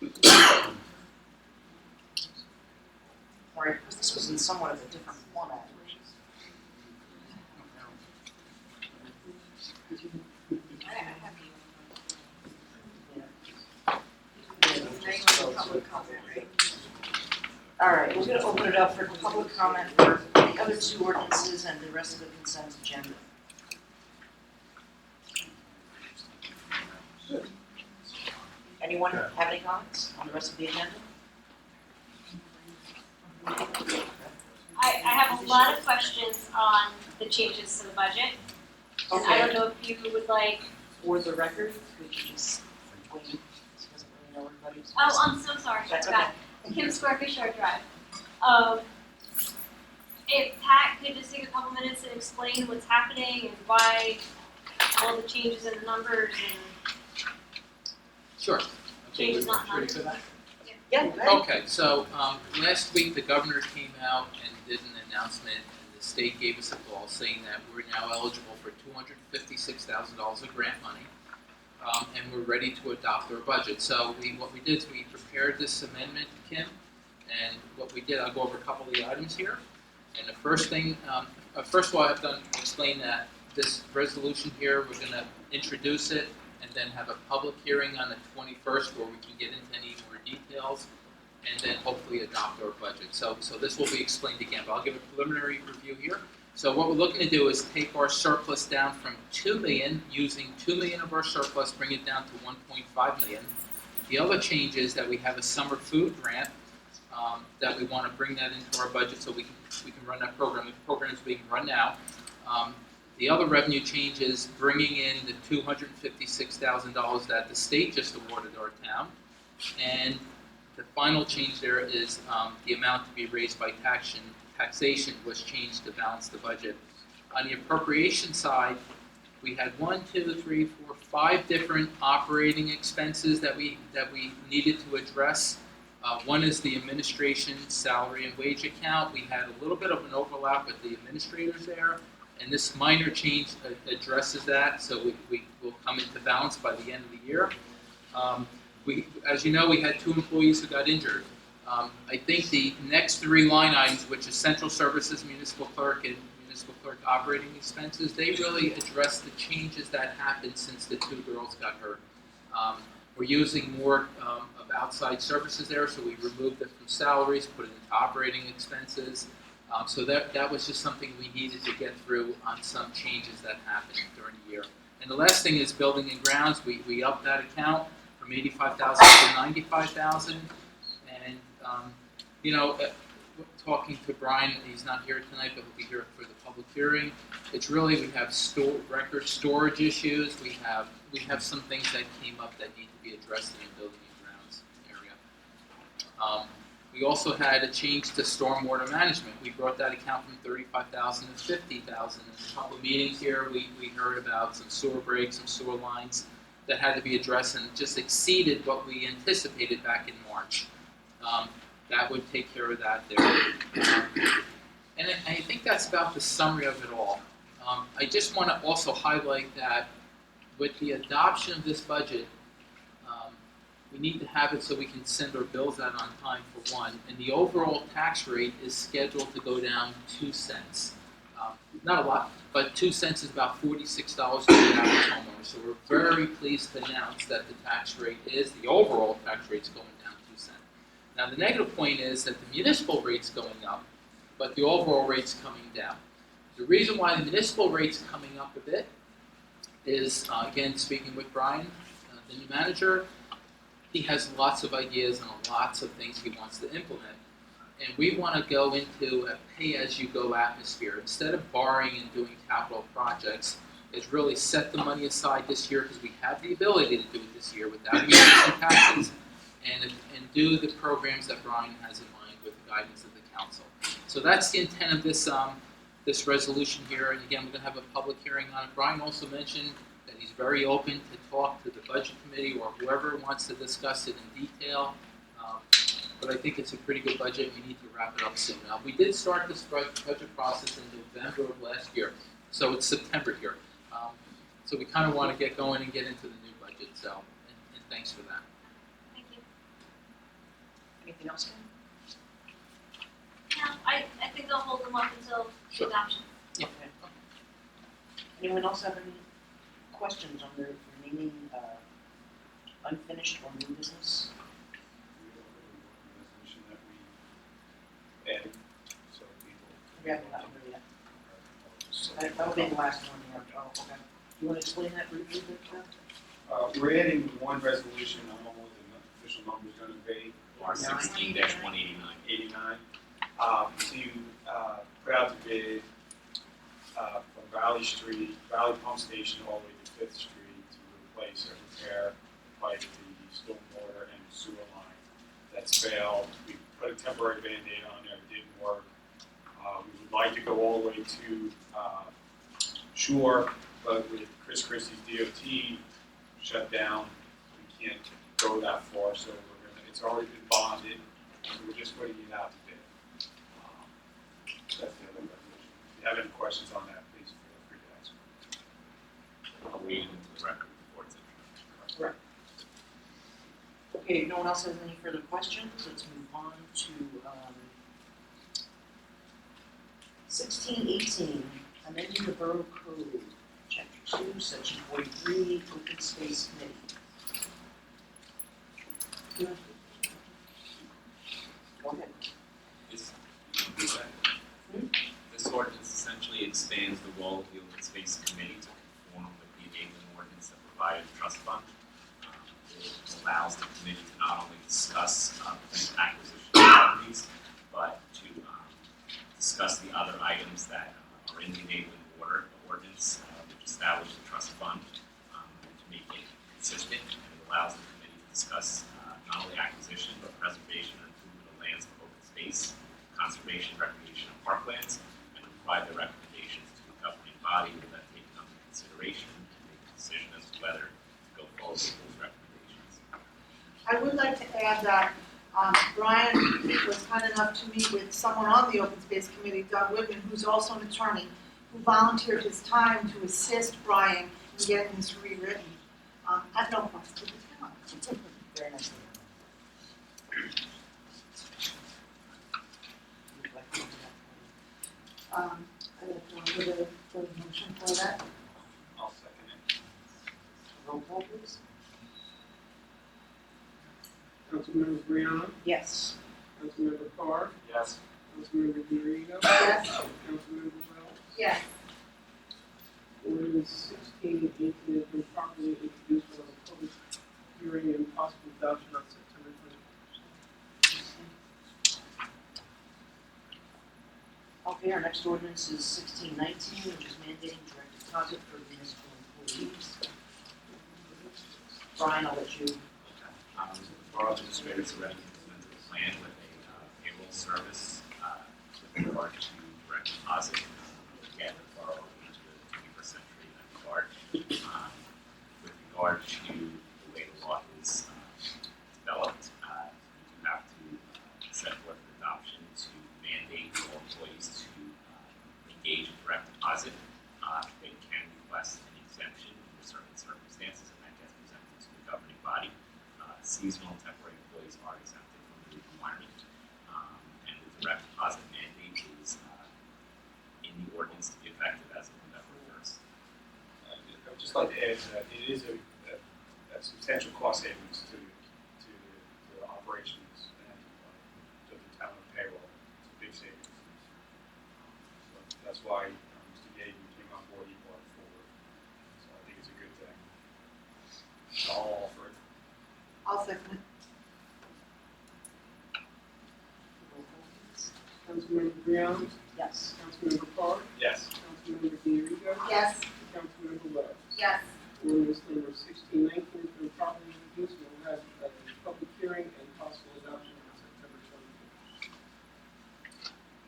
adopted. Right, because this was in somewhat of a different format. All right, we're gonna open it up for public comment for the other two ordinances and the rest of the consent agenda. Anyone have any comments on the rest of the agenda? I have a lot of questions on the changes to the budget. And I don't know if you would like, For the record, we can just wait, she doesn't really know everybody's. oh, I'm so sorry, I That's forgot. Kim Square Shore Drive. If Pat could just take a couple minutes and explain what's happening and why all the changes in the numbers and Sure. Okay, changes not ready for that? Yeah, Okay, so last week the governor came out and did an announcement, and the state gave us a call saying that we're now eligible for $256,000 of grant money, and we're ready to adopt our budget. So what we did is we prepared this amendment, Kim, and what we did, I'll go over a couple of the items here. And the first thing, first of all, I have to explain that this resolution here, we're going to introduce it and then have a public hearing on the 21st where we can get into any more details and then hopefully adopt our budget. So this will be explained again, but I'll give a preliminary review here. So what we're looking to do is take our surplus down from $2 million, using $2 million of our surplus, bring it down to $1.5 million. The other change is that we have a summer food grant that we want to bring that into our budget so we can run that program. The program is being run now. The other revenue change is bringing in the $256,000 that the state just awarded our town. And the final change there is the amount to be raised by taxation was changed to balance the budget. On the appropriation side, we had 5 different operating expenses that we needed to address. One is the administration salary and wage account. We had a little bit of an overlap with the administrators there, and this minor change addresses that, so we will come into balance by the end of the year. As you know, we had 2 employees who got injured. I think the next 3 line items, which is central services, municipal clerk, and municipal clerk operating expenses, they really address the changes that happened since the 2 girls got hurt. We're using more of outside services there, so we removed it from salaries, put it into operating expenses. So that was just something we needed to get through on some changes that happened during the year. And the last thing is building and grounds. We upped that account from $85,000 to $95,000. And talking to Brian, he's not here tonight, but he'll be here for the public hearing. It's really, we have record storage issues. We have some things that came up that need to be addressed in the building and grounds area. We also had a change to stormwater management. We brought that account from $35,000 to $50,000. In a couple of meetings here, we heard about some sewer breaks, some sewer lines that had to be addressed, and just exceeded what we anticipated back in March. That would take care of that there. And I think that's about the summary of it all. I just want to also highlight that with the adoption of this budget, we need to have it so we can send our bills out on time for one, and the overall tax rate is scheduled to go down 2 cents. Not a lot, but 2 cents is about $46 to the average homeowner. So we're very pleased to announce that the overall tax rate's going down 2 cents. Now the negative point is that the municipal rate's going up, but the overall rate's coming down. The reason why the municipal rate's coming up a bit is, again, speaking with Brian, the new manager, he has lots of ideas and lots of things he wants to implement. And we want to go into a pay-as-you-go atmosphere. Instead of borrowing and doing capital projects, is really set the money aside this year because we have the ability to do it this year without increasing taxes, and do the programs that Brian has in mind with the guidance of the council. So that's the intent of this resolution here. And again, we're going to have a public hearing on it. Brian also mentioned that he's very open to talk to the budget committee or whoever wants to discuss it in detail. But I think it's a pretty good budget. We need to wrap it up soon. Now, we did start this budget process in November of last year, so it's September here. So we kind of want to get going and get into the new budget. So, and thanks for that. Thank you. Anything else, Ken? No, I think I'll hold them up until Sure. adoption. Yeah. Okay. Anyone else have any questions on the remaining unfinished or new business? Resolution that we added, so people. We haven't gotten there yet. That will be the last one. Oh, okay. Do you want to explain that briefly, Victor? We're adding one resolution, I don't know what the official number is gonna be. R16-189. 89, to put out the bid from Valley Street, Valley Pump Station all the way to 5th Street to replace or repair like the stormwater and sewer line that's failed. We put a temporary Band-Aid on there, it didn't work. We would like to go all the way to Shore, but with Chris Christie's DOT shut down, we can't go that far, so it's already been bonded, so we're just putting it out to bid. That's the other resolution. If you have any questions on that, please feel free to ask. I'll read it into the record before it's introduced. Correct. Okay, if no one else has any further questions, let's move on to 1618, amending the Borough Code, Chapter 2, Section 43, Open Space Committee. Go ahead. This ordinance essentially expands the role of the Open Space Committee to conform with the enabling ordinance that provided the trust fund. It allows the committee to not only discuss potential acquisition properties, but to discuss the other items that are in the enabling ordinance, which establish the trust fund, to make it consistent. And it allows the committee to discuss not only acquisition, but preservation and improvement of lands for open space, conservation, recreation, and parklands, and to provide the recommendations to the governing body with that taken under consideration and make a decision as to whether to go forward with those recommendations. I would like to add that Brian was kind enough to meet with someone on the Open Space Committee, Doug Whitman, who's also an attorney, who volunteered his time to assist Brian in getting this rewritten at no cost to the town. Very nice. I'd like to put a motion for that. I'll second it. Roll call, please. Councilmember Brianna, Yes. Councilmember Carr, Yes. Councilmember Dorito, Yes. Councilmember Wells. Yes. Ordinance 1618 has been properly introduced for a public hearing and possible adoption on September 21st. Okay, our next ordinance is 1619, which is mandating direct deposit for municipal employees. Brian, I'll let you. Borough administrators already implemented a plan with a payroll service with regard to direct deposit. Again, the borough needs the 20% rate on card. With regard to the way the law is developed, we do have to set forth an adoption to mandate all employees to engage in direct deposit. They can request an exemption under certain circumstances, and that gets presented to the governing body. Seasonal and temporary employees are exempted from the requirement, and the direct deposit mandate is in the ordinance to be effective as of November 1st. I would just like to add that it is a substantial cost savings to the operations and to the town of payroll. It's a big savings. So that's why Mr. Gaten came on board, he brought it forward. So I think it's a good thing. I'll offer it. I'll second it. Councilmember Brown, Yes. Councilmember Carr, Yes. Councilmember Diego, Yes. Councilmember Wells. Yes. Ordinance number 1619 has been properly introduced and will have a public hearing and possible adoption on September 25th.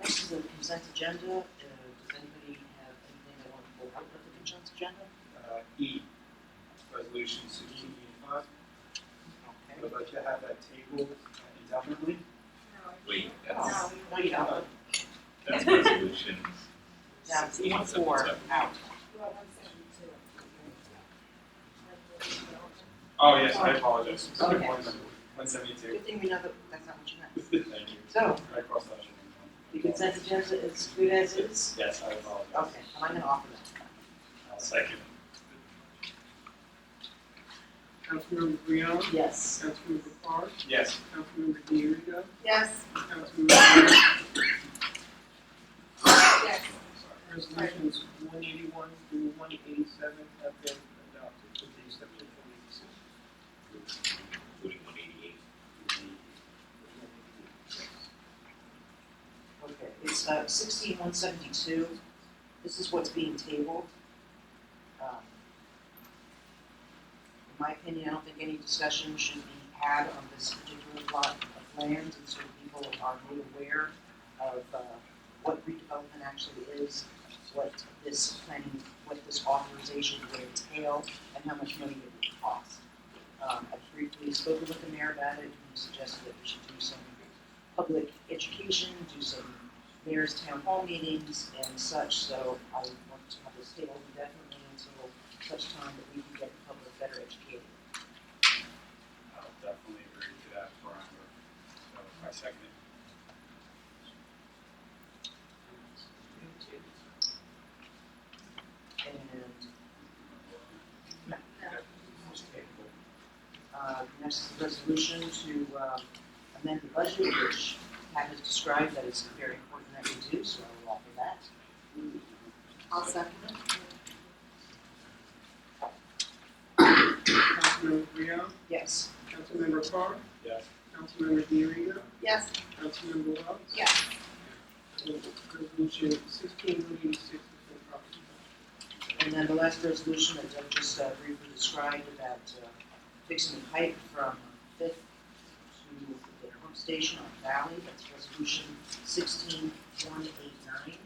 Next is the consent agenda. Does anybody have anything they want to pull out of the consent agenda? E, resolution 1685. Okay. I'd like to have that tabled indefinitely. Wait, Oh, no, you don't. that's resolution Now, it's 4 177. out. Oh, yes, I apologize. Okay. 172. Good thing we know that that's not what you meant. Thank you. So, I crossed out the consent agenda is good as is? Yes, I apologize. Okay, I'm going to offer that. I'll second. Councilmember Brown, Yes. Councilmember Carr, Yes. Councilmember Diego, Yes. Councilmember Wells. Yes. Resolutions 181 through 187 have been adopted with the exception of 186. Including 188. Okay, it's 16172. This is what's being tabled. In my opinion, I don't think any discussion should be had on this particular plot of land, and so people are made aware of what redevelopment actually is, what this planning, what this authorization would entail, and how much money it would cost. I briefly spoken with the mayor about it, and he suggested that we should do some public education, do some mayor's town hall meetings and such, so I want to have this tabled indefinitely until such time that we can get the public better educated. I'll definitely agree to that parameter. So I second it. Next is the resolution to amend the budget, which Pat has described that it's very important that we do, so I will offer that. I'll second it. Councilmember Brown, Yes. Councilmember Carr, Yes. Councilmember Diego, Yes. Councilmember Wells. Yes. Resolution 16186 has been properly adopted. And then the last resolution that Doug just briefly described about fixing the pipe from Fifth to the pump station on Valley, that's resolution 16189.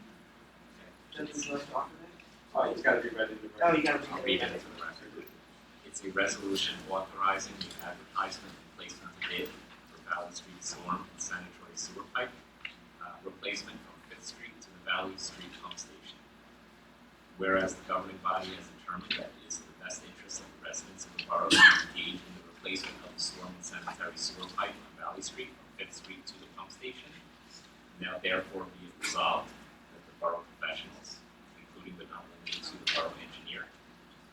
Doug, would you like to offer that? Oh, it's got to be read into the Oh, you gotta I'll read read it it. into the record. It's a resolution authorizing the advertisement and placement of bid for Valley Street storm and sanitary sewer pipe replacement from Fifth Street to the Valley Street pump station. Whereas the governing body has determined that it is in the best interest of the residents of the borough to engage in the replacement of the storm and sanitary sewer pipe on Valley Street from Fifth Street to the pump station. Now therefore be it resolved that the borough professionals, including but not limited to the borough engineer,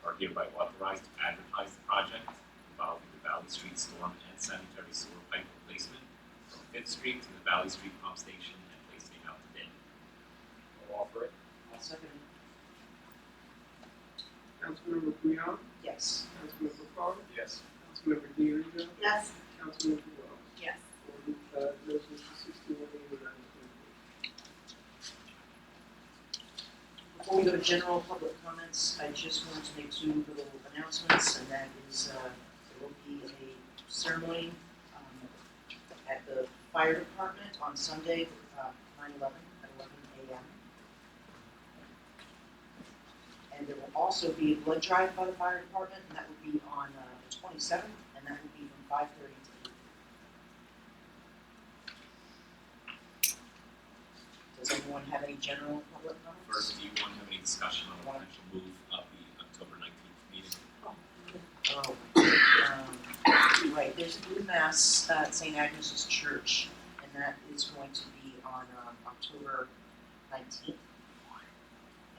are hereby authorized to advertise the project involving the Valley Street storm and sanitary sewer pipe replacement from Fifth Street to the Valley Street pump station and placing it out to bid. I'll offer it. I'll second it. Councilmember Brown, Yes. Councilmember Carr, Yes. Councilmember Diego, Yes. Councilmember Wells. Yes. Resolution 6189 has been approved. Before we go to general public comments, I just wanted to make two little announcements, and that is there will be a ceremony at the fire department on Sunday, 9/11 at 11 a.m. And there will also be a blood drive by the fire department, and that will be on the 27th, and that will be from 5:30 to 8. Does anyone have any general public comments? First, do you want to have any discussion on the potential move of the October 19th meeting? Right, there's a new mass at St. Agnes's Church, and that is going to be on October 19th.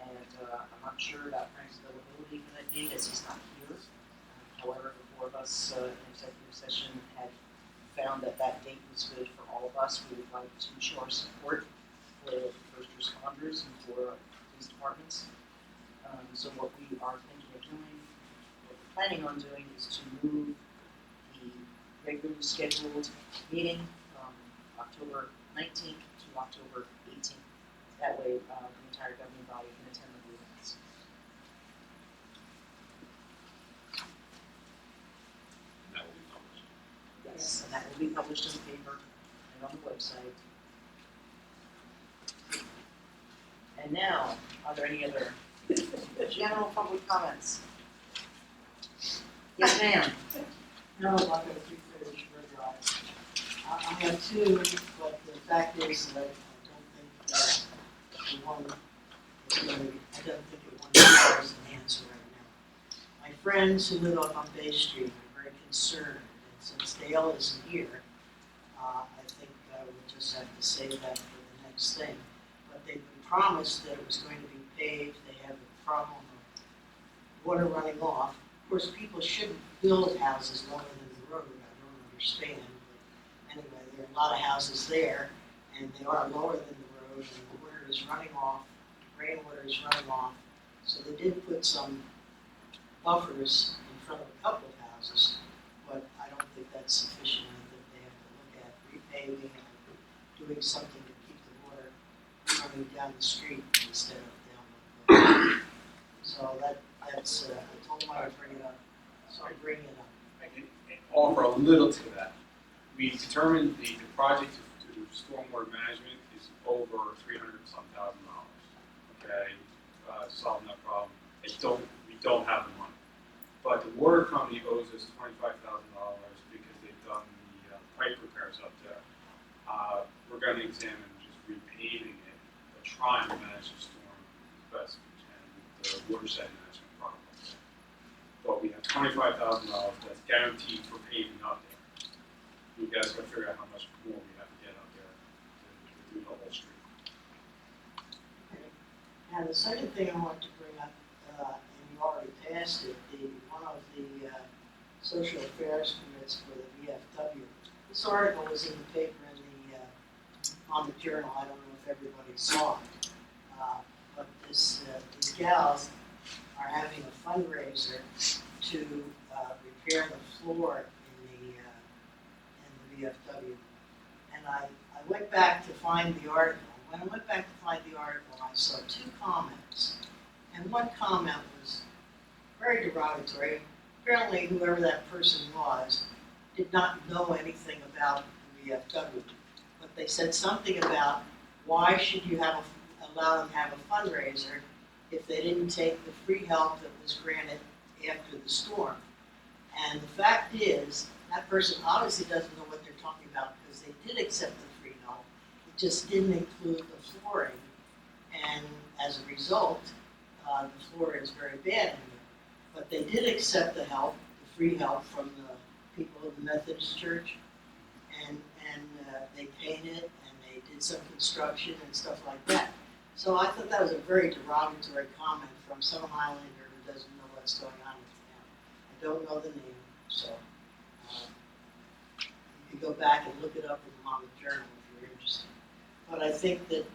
And I'm not sure about Frank's availability for that date, as he's not here. However, the four of us in executive session had found that that date was good for all of us. We would like to show our support for first responders and for police departments. So what we are thinking of doing, what we're planning on doing, is to move the regularly scheduled meeting from October 19th to October 18th. That way, the entire governing body can attend the meetings. And that will be published. Yes, and that will be published in the paper and on the website. And now, are there any other general public comments? Yes, ma'am. No, I'm not gonna keep finish your drive. I have two, but the fact is that I don't think the one is really, I don't think it one requires an answer right now. My friends who live up on Bay Street are very concerned, and since Dale isn't here, I think I will just have to say that for the next thing. But they've been promised that it was going to be paved. They have a problem of water running off. Of course, people shouldn't build houses lower than the road, I don't understand. But anyway, there are a lot of houses there, and they are lower than the road, and the water is running off, rainwater is running off. So they did put some buffers in front of a couple of houses, but I don't think that's sufficient. I think they have to look at repaving and doing something to keep the water running down the street instead of down the road. So that's, I told them I would bring it up, so I'm bringing it up. I can offer a little to that. We determined the project to do stormwater management is over $300,000. Okay, solving that problem. We don't have the money. But the water company owes us $25,000 because they've done the pipe repairs up there. We're going to examine just repaving it, but trying to manage the storm as best we can with the watershed management problem. But we have $25,000 that's guaranteed for paving up there. You guys got to figure out how much more we have to get up there to do the whole street. And the second thing I want to bring up, and you already passed it, one of the social affairs permits for the VFW. This article was in the paper on the Journal. I don't know if everybody saw it, but these gals are having a fundraiser to repair the floor in the VFW. And I went back to find the article. When I went back to find the article, I saw two comments. And one comment was very derogatory. Apparently, whoever that person was did not know anything about the VFW. But they said something about why should you allow them to have a fundraiser if they didn't take the free help that was granted after the storm. And the fact is, that person obviously doesn't know what they're talking about because they did accept the free help. It just didn't include the flooring. And as a result, the floor is very bad in here. But they did accept the help, the free help from the people of the Methodist Church. And they painted and they did some construction and stuff like that. So I thought that was a very derogatory comment from some Highlander who doesn't know what's going on in town. I don't know the name, so you can go back and look it up in the Mama Journal if you're interested. But I think that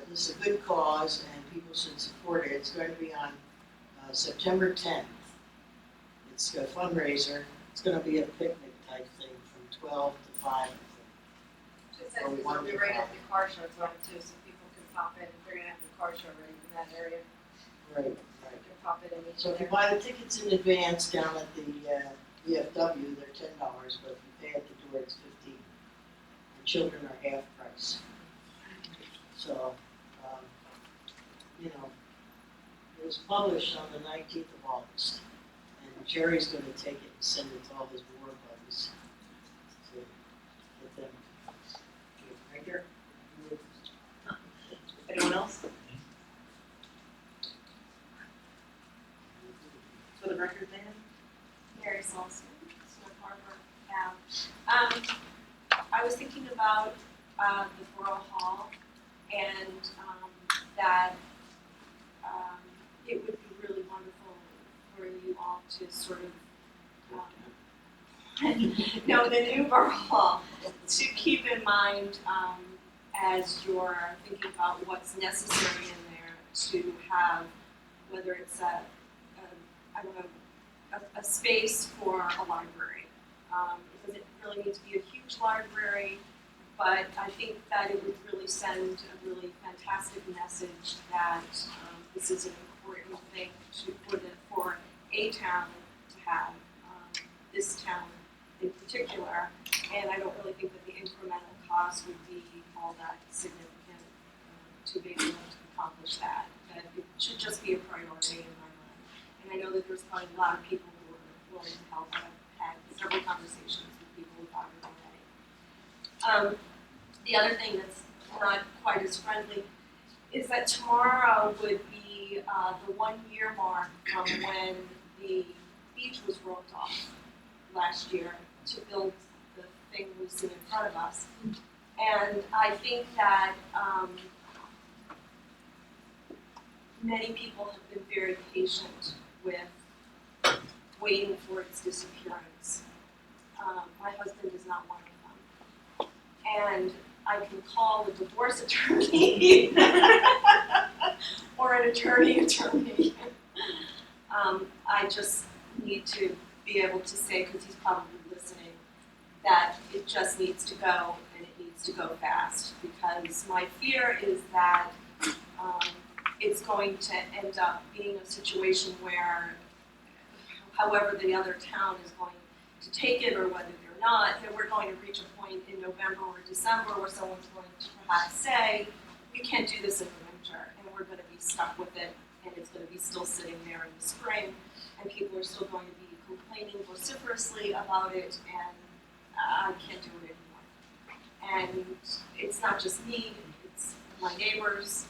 this is a good cause and people should support it. It's going to be on September 10th. It's a fundraiser. It's going to be a picnic type thing from 12 to 5. It says it's going to be right at the car show zone too, so people can pop in. They're going to have the car show right in that area. Right, So you can pop in and meet So if you there. buy the tickets in advance down at the VFW, they're $10, but if you pay at the door, it's $15. And children are half price. So, you know, it was published on the 19th of August, and Jerry's gonna take it and send it to all his war buddies to get them. Right here. Anyone else? For the record, then? Mary Salzman, Smith Harbor, I was thinking about the Borough Hall and that it would be really wonderful for you all to sort of know the new Borough Hall, to keep in mind as you're thinking about what's necessary in there to have, whether it's I don't know, a space for a library. It doesn't really need to be a huge library, but I think that it would really send a really fantastic message that this is an important thing for a town to have, this town in particular. And I don't really think that the incremental cost would be all that significant to be able to accomplish that. That it should just be a priority in my mind. And I know that there's probably a lot of people who are willing to help. I've had several conversations with people about it already. The other thing that's not quite as friendly is that tomorrow would be the 1 year mark from when the beach was roped off last year to build the thing we see in front of us. And I think that many people have been very patient with waiting for its disappearance. My husband is not one of them. And I can call a divorce attorney or an attorney. I just need to be able to say, because he's probably listening, that it just needs to go and it needs to go fast. Because my fear is that it's going to end up being a situation where, however the other town is going to take it or whether they're not, that we're going to reach a point in November or December where someone's going to perhaps say, we can't do this in the winter, and we're going to be stuck with it, and it's going to be still sitting there in the spring, and people are still going to be complaining vociferously about it, and I can't do it anymore. And it's not just me, it's my neighbors,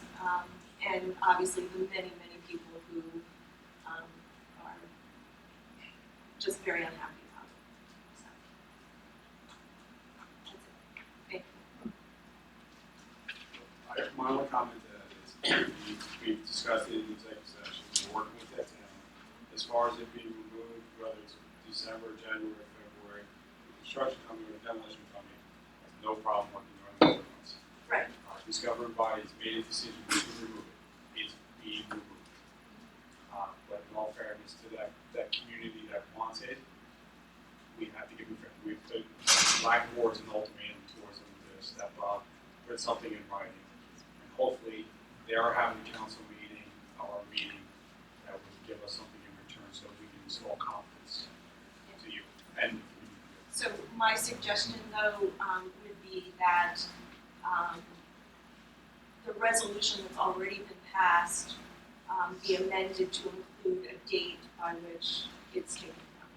and obviously the many, many people who are just very unhappy about it. So, that's it. Thank you. My only comment to that is, we've discussed it in the executive session, we're working with that town. As far as it being removed, whether it's December, January, February, the construction company or the demolition company has no problem working on those months. Right. This governing body has made a decision to remove it. It's being removed. But in all fairness to that community that wants it, we have to give them, we've put lack of words and ultimatum towards them to step up, put something in writing. And hopefully they are having a council meeting or a meeting that will give us something in return so we can install confidence to you and the community. So my suggestion though would be that the resolution that's already been passed be amended to include a date by which it's taken down.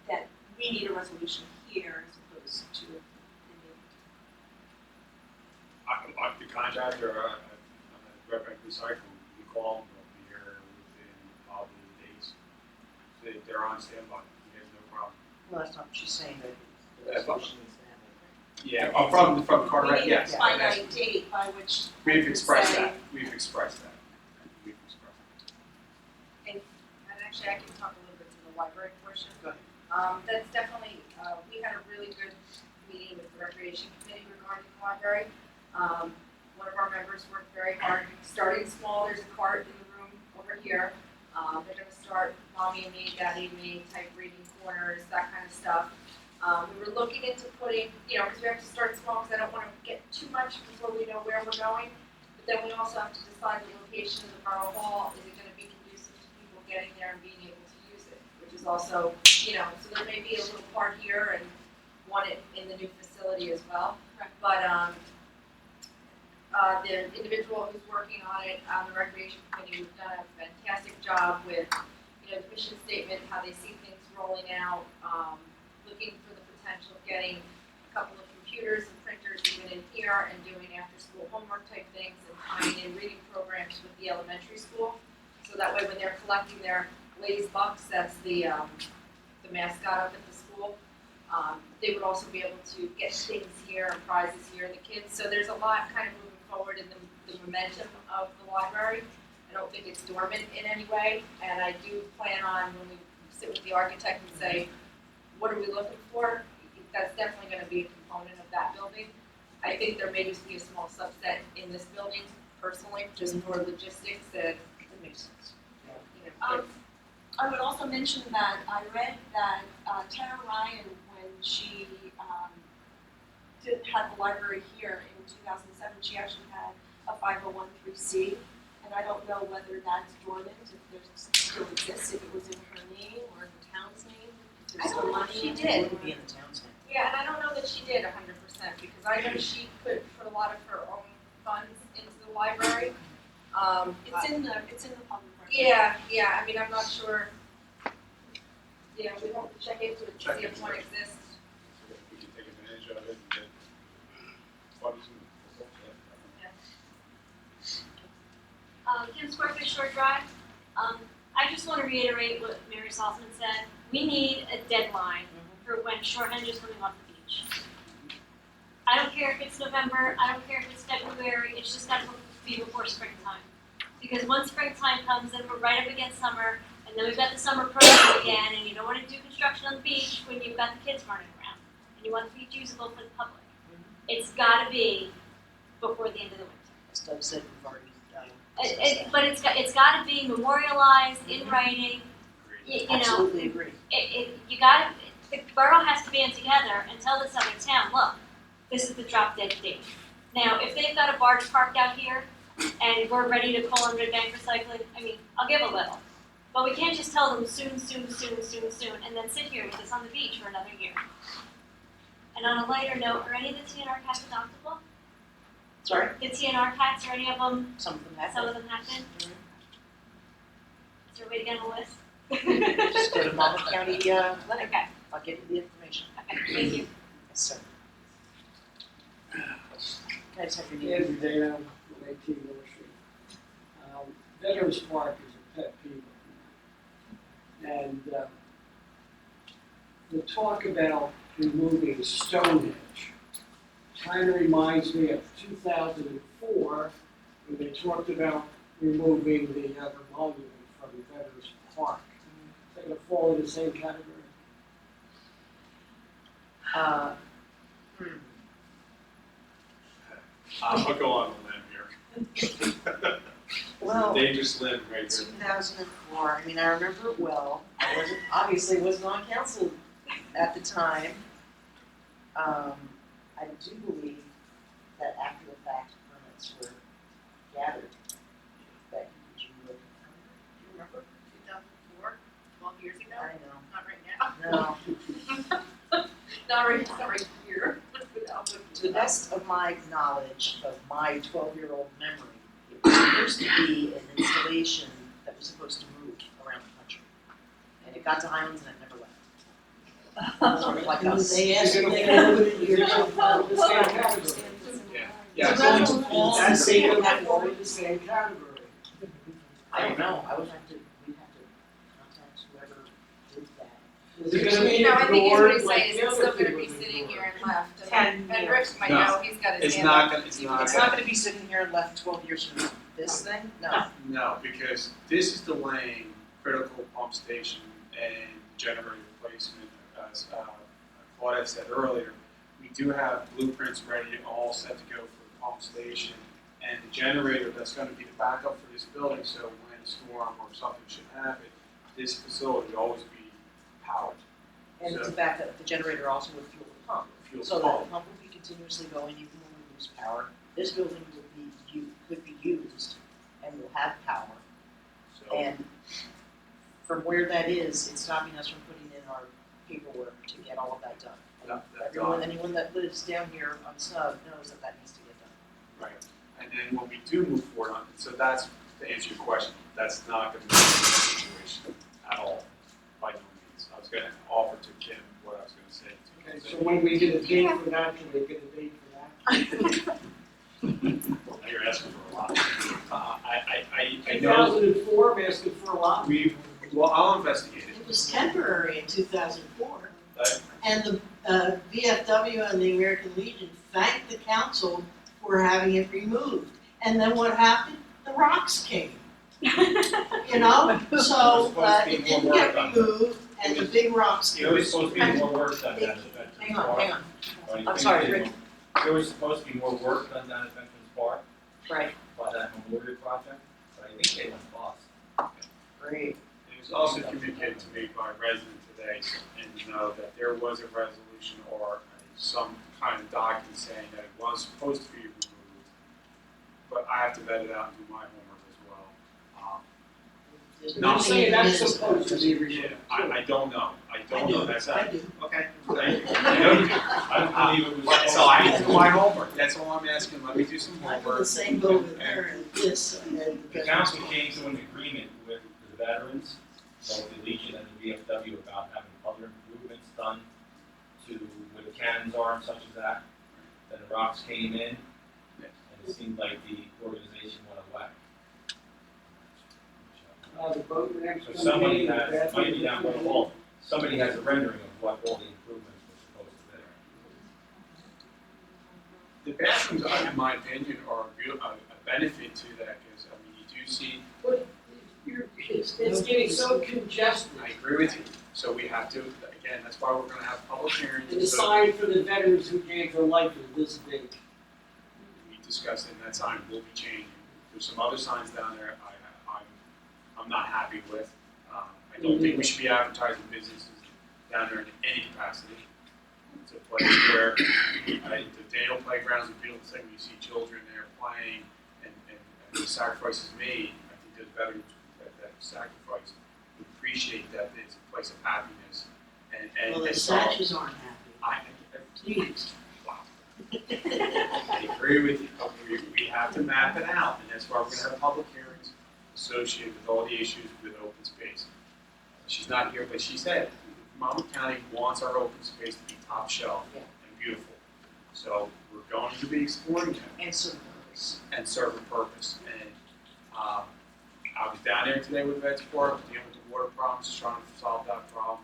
That we need a resolution here as opposed to in The contractor, Red Bank Recycling, we call them, they'll be here within probably days. They're on standby, we have no problem. Well, that's not what she's saying, that the That's resolution needs to happen. Yeah, from Carteret, we need a yes. finite date by which We've expressed say- that, we've expressed that. We've expressed that. And actually, I can talk a little bit to the library portion. Go ahead. That's definitely, we had a really good meeting with the recreation committee regarding the library. One of our members worked very hard, starting small, there's a cart in the room over here. They're gonna start mommy and me, daddy and me type reading corners, that kind of stuff. We were looking into putting, because we have to start small, because I don't wanna get too much before we know where we're going. But then we also have to decide the location of the borough hall, is it gonna be conducive to people getting there and being able to use it? Which is also, so there may be a little part here and want it in the new facility as well. But, the individual who's working on it, on the recreation committee, we've done a fantastic job with, you know, the mission statement, how they see things rolling out, looking for the potential of getting a couple of computers and printers even in here and doing after-school homework type things and tying in reading programs with the elementary school. So that way when they're collecting their Lay's Bucks, that's the mascot up at the school, they would also be able to get things here and prizes here, the kids. So there's a lot kind of moving forward in the momentum of the library. I don't think it's dormant in any way, and I do plan on, when we sit with the architect and say, what are we looking for? That's definitely going to be a component of that building. I think there may just be a small subset in this building, personally, just for logistics that makes sense. You know, I would also mention that I read that Tara Ryan, when she did have the library here in 2007, she actually had a 501(c), and I don't know whether that's dormant, if it still exists, if it was in her name or in the town's name. If I there's don't still know money if she in it. did. It would be in the town's name. Yeah, and I don't know that she did 100%, because I know she could put a lot of her own funds into the library. It's in the public record. Yeah, I mean, I'm not sure. Yeah, we have to check into it to see if one exists. So we can take advantage of it and get funds and Kim Squarefish Short Drive. I just want to reiterate what Mary Salzman said. We need a deadline for when shorthand is coming off the beach. I don't care if it's November, I don't care if it's February, it's just got to be before springtime. Because once springtime comes, then we're right up against summer, and then we've got the summer programs again, and you don't want to do construction on the beach when you've got the kids running around, and you want the beach usable for the public. It's got to be before the end of the winter. As Doug said, we've already But it's got to be memorialized in writing. You know, absolutely agree. The borough has to band together and tell this other town, look, this is the drop dead date. Now, if they've got a barge parked out here and we're ready to call on Red Bank Recycling, I mean, I'll give a little. But we can't just tell them soon, and then sit here with us on the beach for another year. And on a lighter note, are any of the TNR cats adoptable? Sorry? The TNR cats, are any of them? Some of them have. Some of them have been? Is there a way to get on the list? Just go to Monmouth County Clinic. Okay. I'll get you the information. Okay, thank you. Yes, sir. Can I just have your name? Andrew Dana, 18 North Street. Veterans Park is a pet peeve of mine. And the talk about removing Stonehenge kind of reminds me of 2004, when they talked about removing the other monument from Veterans Park. Is that going to fall in the same category? I'll go on a limb here. Well, Dangerous limb right here. 2004, I mean, I remember it well. I obviously wasn't on council at the time. I do believe that after the fact permits were gathered. Becky, did you remember? 2004, 12 years ago? I know. Not right now. No. Not right here. To the best of my knowledge of my 12-year-old memory, it was supposed to be an installation that was supposed to move around the country. And it got to Highlands and it never left. Sort of like us. They asked if they could move it here. Yeah. So that's all the same, all in the same category. I don't know, we'd have to contact whoever did that. Is it gonna be No, I think he's what he's ignored like saying is the it's still other gonna thing be was sitting ignored? here and left. 10 And Rich might No. know, he's got his It's hand not up. gonna, it's not It's not gonna be sitting here and left 12 years from now. This thing? No. No, because this is delaying critical pump station and generator replacement, as Claudia said earlier. We do have blueprints ready, all set to go for the pump station and the generator that's gonna be the backup for this building, so when a storm or something should happen, this facility will always be powered. And So- to back up, the generator also would fuel the pump. Fuel the So that pump. the pump will be continuously going even when we lose power. This building will could be used and will have power. So, And from where that is, it's stopping us from putting in our paperwork to get all of that done. Anyone that lives down here on Snug knows that that needs to get done. Right, and then when we do move forward on, so that's, to answer your question, that's not gonna be a situation at all, by no means. I was gonna offer to Kim what I was gonna say to Okay, him. so when we get a date for that, can we get a date for that? Now you're asking for a lot. I know, 2004, I'm asking for a lot. well, I'll investigate it. It was temporary in 2004. But And the VFW and the American Legion thanked the council for having it removed. And then what happened? The rocks came. You know, so it didn't get removed and the big rocks There was supposed to be more work done down at Veterans Hang Park. on, hang on. Or you I'm think sorry, they Rick. were- There was supposed to be more work done down at Veterans Park Right, by that memorial project, but I think they went bust. great. It was also communicated to me by a resident today, and know that there was a resolution or some kind of document saying that it was supposed to be removed. But I have to vet it out and do my homework as well. There's No, I'm nothing saying in that's this. supposed to be removed. Yeah, I don't know. I don't know. That's I not. do. Okay, thank you. I know you do. I believe it was. So I have to do my homework. That's all I'm asking. Let me do some I'm in homework. the same boat with her and this. And The council came to an agreement with the veterans, both the Legion and the VFW, about having other improvements done to where the cannons are and such as that. Then the rocks came in, and it seemed like the organization went away. The boat ramps. So somebody has, might be down the hall, somebody has a rendering of what all the improvements were supposed to be. The bathrooms, in my opinion, are a benefit to that because, I mean, you do see, But it's getting so congested. I agree with you. So we have to, again, that's why we're gonna have public hearings. And the so sign for the veterans who gave their life is this big. we discussed it, and that sign will be changing. There's some other signs down there I'm not happy with. I don't think we should be advertising businesses down there in any capacity. It's a place where the Daniel Playground's a beautiful thing. You see children there playing and the sacrifice is made. I think there's veterans that sacrifice would appreciate that it's a place of happiness. Well, the and statues aren't happy. Please. I agree with you, but we have to map it out, and that's why we're gonna have public hearings associated with all the issues with open space. She's not here, but she said, Monmouth County wants our open space to be top shelf Yeah. and beautiful. So we're going to be exploring that And serve purpose. and serve a purpose. And I was down there today with Vets Park, dealing with the water problems, just trying to solve that problem.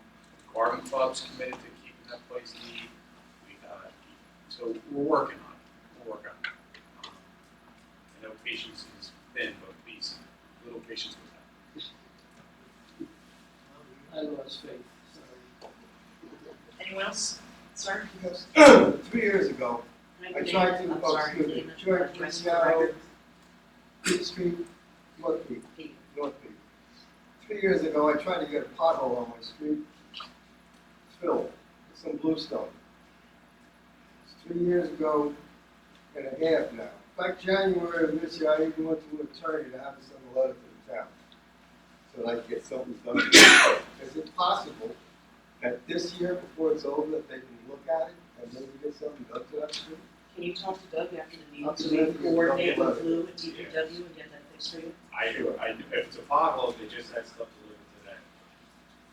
The Garden Club's committed to keeping that place neat. So we're working on it. We're working on it. I know patience is thin, but please, a little patience with that. I lost faith, sorry. Anyone else? Sir? Yes. 3 years ago, I tried to, I'm oh, sorry, excuse me, name and tried address to, for the record. Peach Street, North Peak, Pete. North Peak. 3 years ago, I tried to get a pothole on my street, it's filled with some bluestone. It's 3 years ago and a half now. Back January of this year, I even went to an attorney to have to send a letter to the town, so that I could get something done. Is it possible that this year, before it's over, that they can look at it and maybe get something done to that street? Can you talk to Doug after the meeting, I'll so we send you a coordinate with letter. Lou and DPW and get that fixed for you? If it's a pothole, they just had stuff delivered today.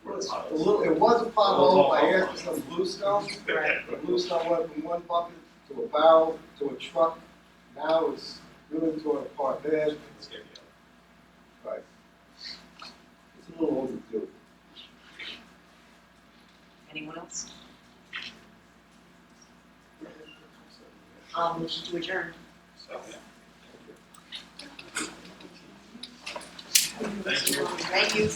Well, it's a little, it was a pothole, I asked for some bluestone, the bluestone went from one bucket to a barrel to a truck, now it's really torn apart there. Let's get the other. Right. It's a little overdue. Anyone else? Motion to adjourn. So, yeah. Thank you.